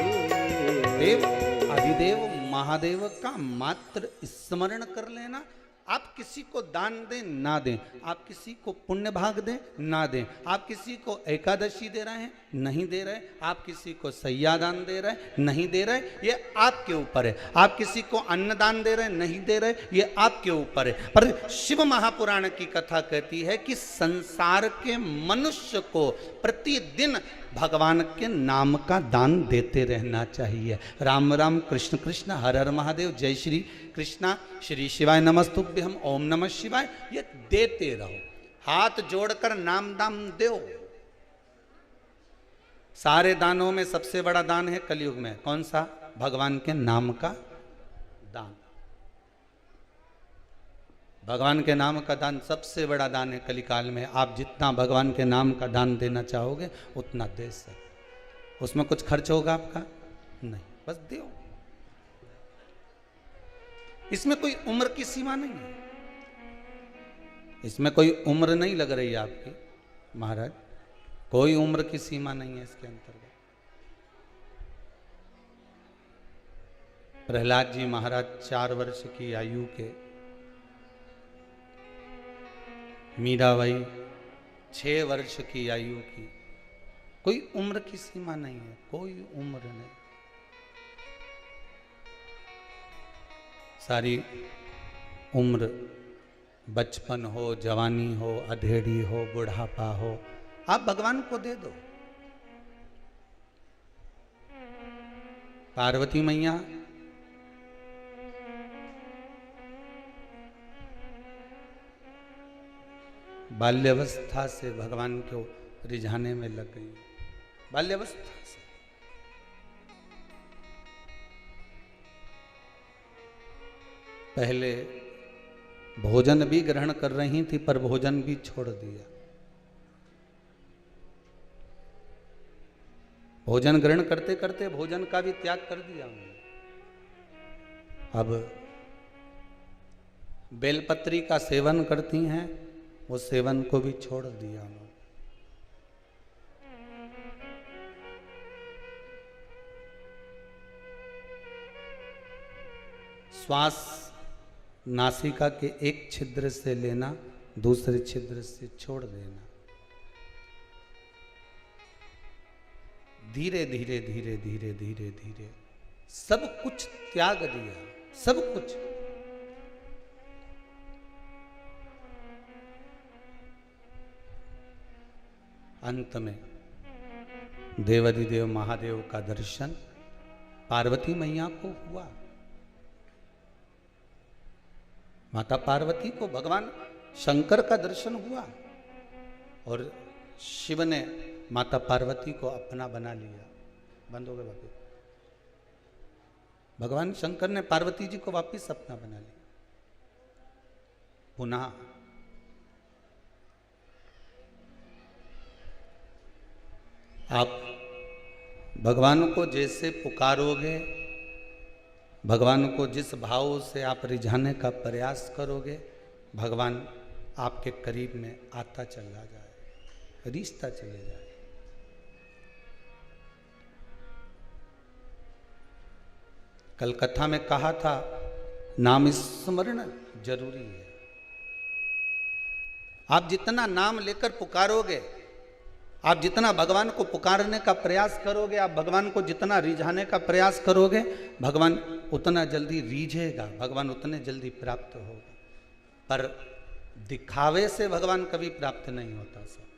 A: देव आदिदेव महादेव का मात्र स्मरण कर लेना। आप किसी को दान दें ना दें, आप किसी को पुण्य भाग दें ना दें, आप किसी को एकादशी दे रहे हैं नहीं दे रहे, आप किसी को सैया दान दे रहे नहीं दे रहे, ये आपके ऊपर है। आप किसी को अन्नदान दे रहे नहीं दे रहे, ये आपके ऊपर है। पर शिव महापुराण की कथा कहती है कि संसार के मनुष्य को प्रतिदिन भगवान के नाम का दान देते रहना चाहिए। राम राम कृष्ण कृष्ण हर हर महादेव, जय श्री कृष्णा, श्री शिवाय नमस्तुभ्यम, ओम नमः शिवाय, ये देते रहो। हाथ जोड़कर नाम दान दो। सारे दानों में सबसे बड़ा दान है कलयुग में, कौन सा? भगवान के नाम का दान। भगवान के नाम का दान सबसे बड़ा दान है कलिकाल में। आप जितना भगवान के नाम का दान देना चाहोगे उतना दे सकते। उसमें कुछ खर्च होगा आपका? नहीं, बस दो। इसमें कोई उम्र की सीमा नहीं है, इसमें कोई उम्र नहीं लग रही है आपकी महाराज, कोई उम्र की सीमा नहीं है इसके अंतर्गत। प्रहलाद जी महाराज 4 वर्ष की आयु के, मीराबाई 6 वर्ष की आयु की, कोई उम्र की सीमा नहीं है, कोई उम्र नहीं। सारी उम्र, बचपन हो, जवानी हो, अधेड़ी हो, बुढ़ापा हो, आप भगवान को दे दो। पार्वती मैया बाल्यावस्था से भगवान को रिझाने में लग गई, बाल्यावस्था से। पहले भोजन भी ग्रहण कर रही थी पर भोजन भी छोड़ दिया। भोजन ग्रहण करते करते भोजन का भी त्याग कर दिया उन्होंने। अब बेलपत्री का सेवन करती हैं, वो सेवन को भी छोड़ दिया उन्होंने। श्वास नासिका के एक छिद्र से लेना, दूसरे छिद्र से छोड़ देना। धीरे धीरे धीरे धीरे धीरे धीरे सब कुछ त्याग दिया, सब कुछ। अंत में देवाधिदेव महादेव का दर्शन पार्वती मैया को हुआ। माता पार्वती को भगवान शंकर का दर्शन हुआ और शिव ने माता पार्वती को अपना बना लिया। बंद हो गए वापिस। भगवान शंकर ने पार्वती जी को वापिस अपना बना लिया। पुनः आप भगवान को जैसे पुकारोगे, भगवान को जिस भाव से आप रिझाने का प्रयास करोगे, भगवान आपके करीब में आता चला जाए, रिश्ता चले जाए। कल कथा में कहा था नाम स्मरण जरूरी है। आप जितना नाम लेकर पुकारोगे, आप जितना भगवान को पुकारने का प्रयास करोगे, आप भगवान को जितना रिझाने का प्रयास करोगे, भगवान उतना जल्दी रिझेगा, भगवान उतने जल्दी प्राप्त होगा। पर दिखावे से भगवान कभी प्राप्त नहीं होता। सब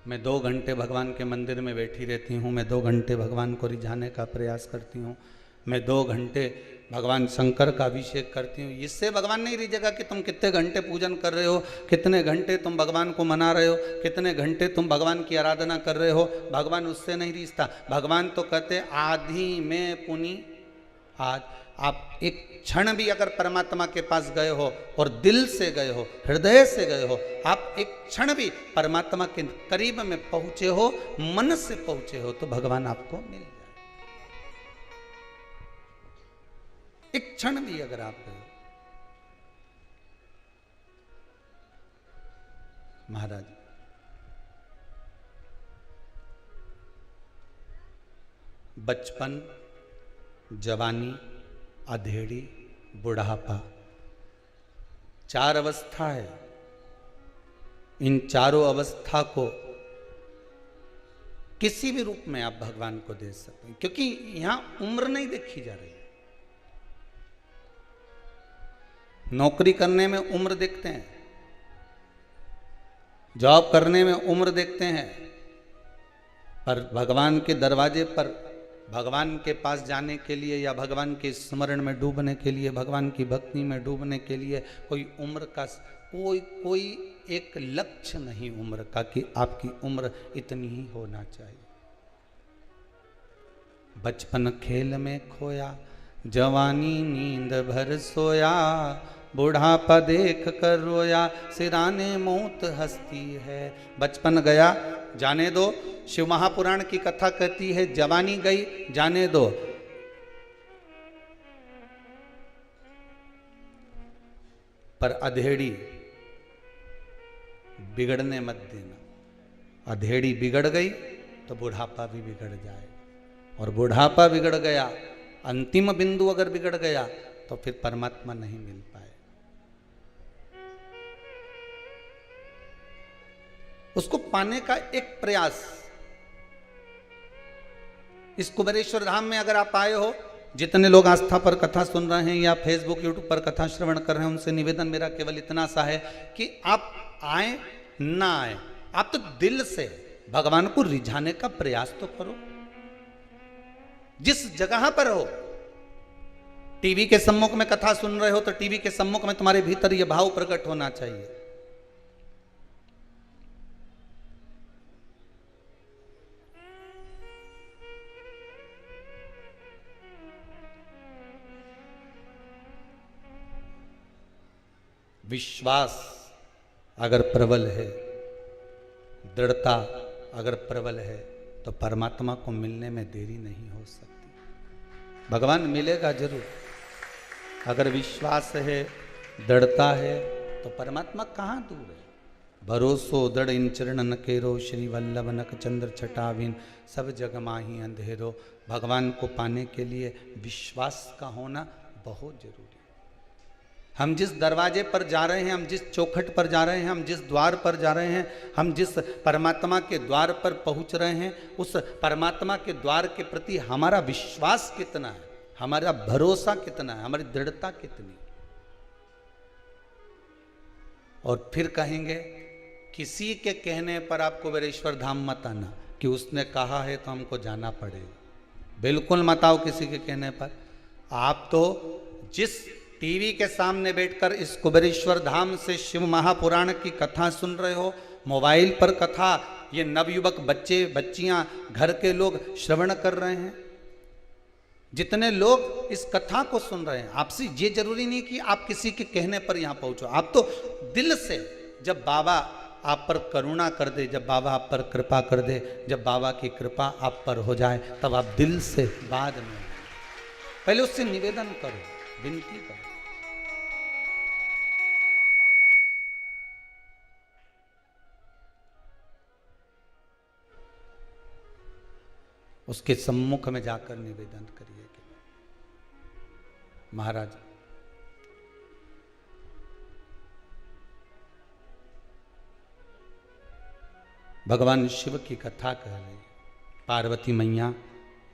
A: मैं 2 घंटे भगवान के मंदिर में बैठी रहती हूँ, मैं 2 घंटे भगवान को रिझाने का प्रयास करती हूँ, मैं 2 घंटे भगवान शंकर का अभिषेक करती हूँ। इससे भगवान नहीं रिझेगा कि तुम कितने घंटे पूजन कर रहे हो, कितने घंटे तुम भगवान को मना रहे हो, कितने घंटे तुम भगवान की आराधना कर रहे हो। भगवान उससे नहीं रिझता। भगवान तो कहते आधी में पुनि आज। आप एक क्षण भी अगर परमात्मा के पास गए हो और दिल से गए हो, हृदय से गए हो, आप एक क्षण भी परमात्मा के करीब में पहुंचे हो, मन से पहुंचे हो, तो भगवान आपको मिल जाए। एक क्षण भी अगर आप गए। महाराज बचपन, जवानी, अधेड़ी, बुढ़ापा, 4 अवस्था है। इन चारों अवस्था को किसी भी रूप में आप भगवान को दे सकते हैं, क्योंकि यहां उम्र नहीं देखी जा रही है। नौकरी करने में उम्र देखते हैं, जॉब करने में उम्र देखते हैं, पर भगवान के दरवाजे पर, भगवान के पास जाने के लिए या भगवान के स्मरण में डूबने के लिए, भगवान की भक्ति में डूबने के लिए कोई उम्र का कोई एक लक्ष्य नहीं उम्र का कि आपकी उम्र इतनी ही होना चाहिए। बचपन खेल में खोया, जवानी नींद भर सोया, बुढ़ापा देख कर रोया, सिराने मौत हंसती है। बचपन गया जाने दो, शिव महापुराण की कथा कहती है जवानी गई जाने दो। पर अधेड़ी बिगड़ने मत देना। अधेड़ी बिगड़ गई तो बुढ़ापा भी बिगड़ जाए, और बुढ़ापा बिगड़ गया, अंतिम बिंदु अगर बिगड़ गया तो फिर परमात्मा नहीं मिल पाए। उसको पाने का एक प्रयास। इस कुबेरेश्वर धाम में अगर आप आए हो, जितने लोग आस्था पर कथा सुन रहे हैं या फेसबुक यूट्यूब पर कथा श्रवण कर रहे हैं, उनसे निवेदन मेरा केवल इतना सा है कि आप आए ना आए, आप तो दिल से भगवान को रिझाने का प्रयास तो करो। जिस जगह पर हो, टीवी के सम्मुख में कथा सुन रहे हो तो टीवी के सम्मुख में तुम्हारे भीतर यह भाव प्रकट होना चाहिए। विश्वास अगर प्रबल है, दृढ़ता अगर प्रबल है, तो परमात्मा को मिलने में देरी नहीं हो सकती। भगवान मिलेगा जरूर। अगर विश्वास है, दृढ़ता है, तो परमात्मा कहाँ दूर है। भरोसो दृढ़ इन चरणन केरो, श्री वल्लभ नक चंद्र छटाविन, सब जग माही अंधेरो। भगवान को पाने के लिए विश्वास का होना बहुत जरूरी है। हम जिस दरवाजे पर जा रहे हैं, हम जिस चौखट पर जा रहे हैं, हम जिस द्वार पर जा रहे हैं, हम जिस परमात्मा के द्वार पर पहुंच रहे हैं, उस परमात्मा के द्वार के प्रति हमारा विश्वास कितना है, हमारा भरोसा कितना है, हमारी दृढ़ता कितनी। और फिर कहेंगे किसी के कहने पर आप कुबेरेश्वर धाम मत आना कि उसने कहा है तो हमको जाना पड़ेगा। बिल्कुल मत आओ किसी के कहने पर। आप तो जिस टीवी के सामने बैठकर इस कुबेरेश्वर धाम से शिव महापुराण की कथा सुन रहे हो, मोबाइल पर कथा ये नवयुवक बच्चे बच्चियां घर के लोग श्रवण कर रहे हैं, जितने लोग इस कथा को सुन रहे हैं, आपसे ये जरूरी नहीं कि आप किसी के कहने पर यहां पहुंचो। आप तो दिल से, जब बाबा आप पर करुणा कर दे, जब बाबा आप पर कृपा कर दे, जब बाबा की कृपा आप पर हो जाए, तब आप दिल से, बाद में पहले उससे निवेदन करो, विनती करो। उसके सम्मुख में जाकर निवेदन करिए कि महाराज, भगवान शिव की कथा कह रहे, पार्वती मैया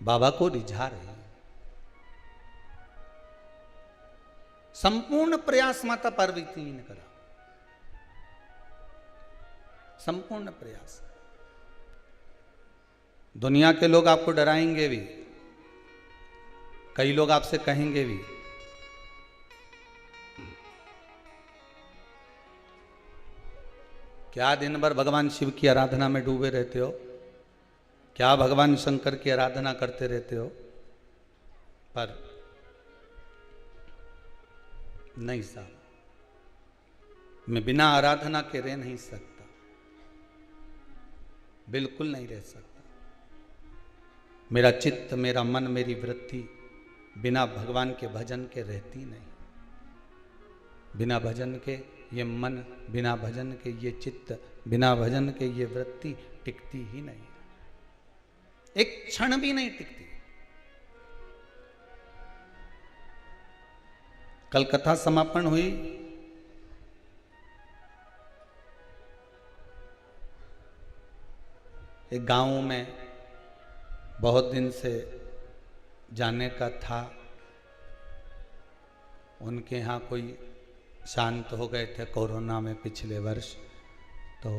A: बाबा को रिझा रही है। संपूर्ण प्रयास माता पार्वती ने करा, संपूर्ण प्रयास। दुनिया के लोग आपको डराएंगे भी, कई लोग आपसे कहेंगे भी क्या दिन भर भगवान शिव की आराधना में डूबे रहते हो, क्या भगवान शंकर की आराधना करते रहते हो। पर नहीं साहब, मैं बिना आराधना के रह नहीं सकता, बिल्कुल नहीं रह सकता। मेरा चित्त, मेरा मन, मेरी वृत्ति बिना भगवान के भजन के रहती नहीं। बिना भजन के ये मन, बिना भजन के ये चित्त, बिना भजन के ये वृत्ति टिकती ही नहीं, एक क्षण भी नहीं टिकती। कल कथा समापन हुई, एक गांव में बहुत दिन से जाने का था, उनके यहाँ कोई शांत हो गए थे कोरोना में पिछले वर्ष, तो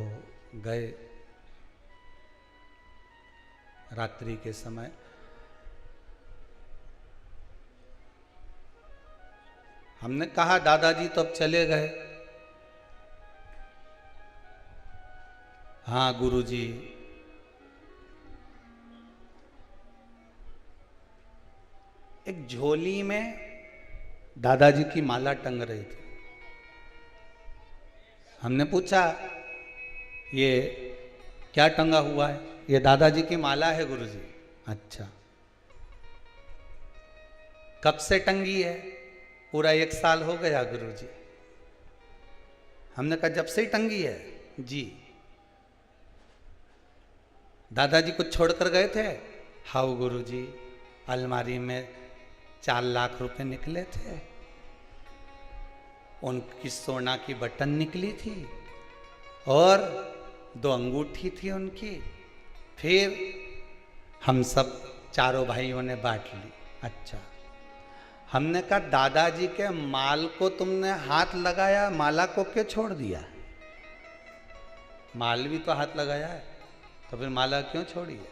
A: गए रात्रि के समय। हमने कहा दादाजी तो अब चले गए। हाँ गुरुजी, एक झोली में दादाजी की माला टंग रही थी। हमने पूछा ये क्या टंगा हुआ है? ये दादाजी की माला है गुरुजी। अच्छा, कब से टंगी है? पूरा 1 साल हो गया गुरुजी। हमने कहा जब से ही टंगी है जी। दादाजी को छोड़कर गए थे? हाँ गुरुजी, अलमारी में 4 लाख रुपए निकले थे, उनकी सोना की बटन निकली थी और 2 अंगूठी थी उनकी। फिर हम सब चारों भाइयों ने बांट ली। अच्छा, हमने कहा दादाजी के माल को तुमने हाथ लगाया, माला को क्यों छोड़ दिया? माल भी तो हाथ लगाया है, तो फिर माला क्यों छोड़ी है?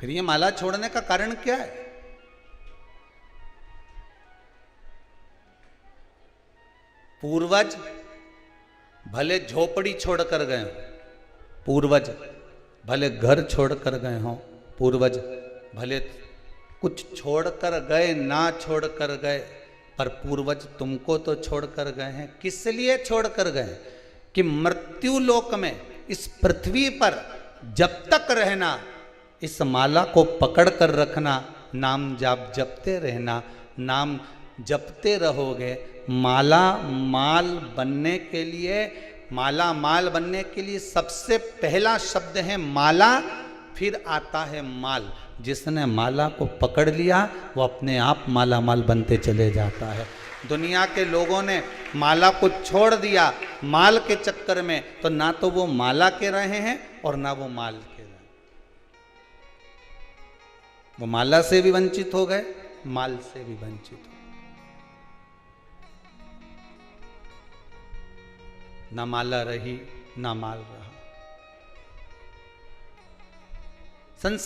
A: फिर ये माला छोड़ने का कारण क्या है? पूर्वज भले झोपड़ी छोड़कर गए हो, पूर्वज भले घर छोड़कर गए हो, पूर्वज भले कुछ छोड़कर गए ना छोड़कर गए, पर पूर्वज तुमको तो छोड़कर गए हैं। किस लिए छोड़कर गए? कि मृत्यु लोक में, इस पृथ्वी पर जब तक रहना, इस माला को पकड़ कर रखना, नाम जाप जपते रहना। नाम जपते रहोगे, माला माल बनने के लिए, माला माल बनने के लिए सबसे पहला शब्द है माला, फिर आता है माल। जिसने माला को पकड़ लिया वो अपने आप माला माल बनते चले जाता है। दुनिया के लोगों ने माला को छोड़ दिया माल के चक्कर में, तो ना तो वो माला के रहे हैं और ना वो माल के रहे। वो माला से भी वंचित हो गए, माल से भी वंचित हो। ना माला रही ना माल रहा। संसार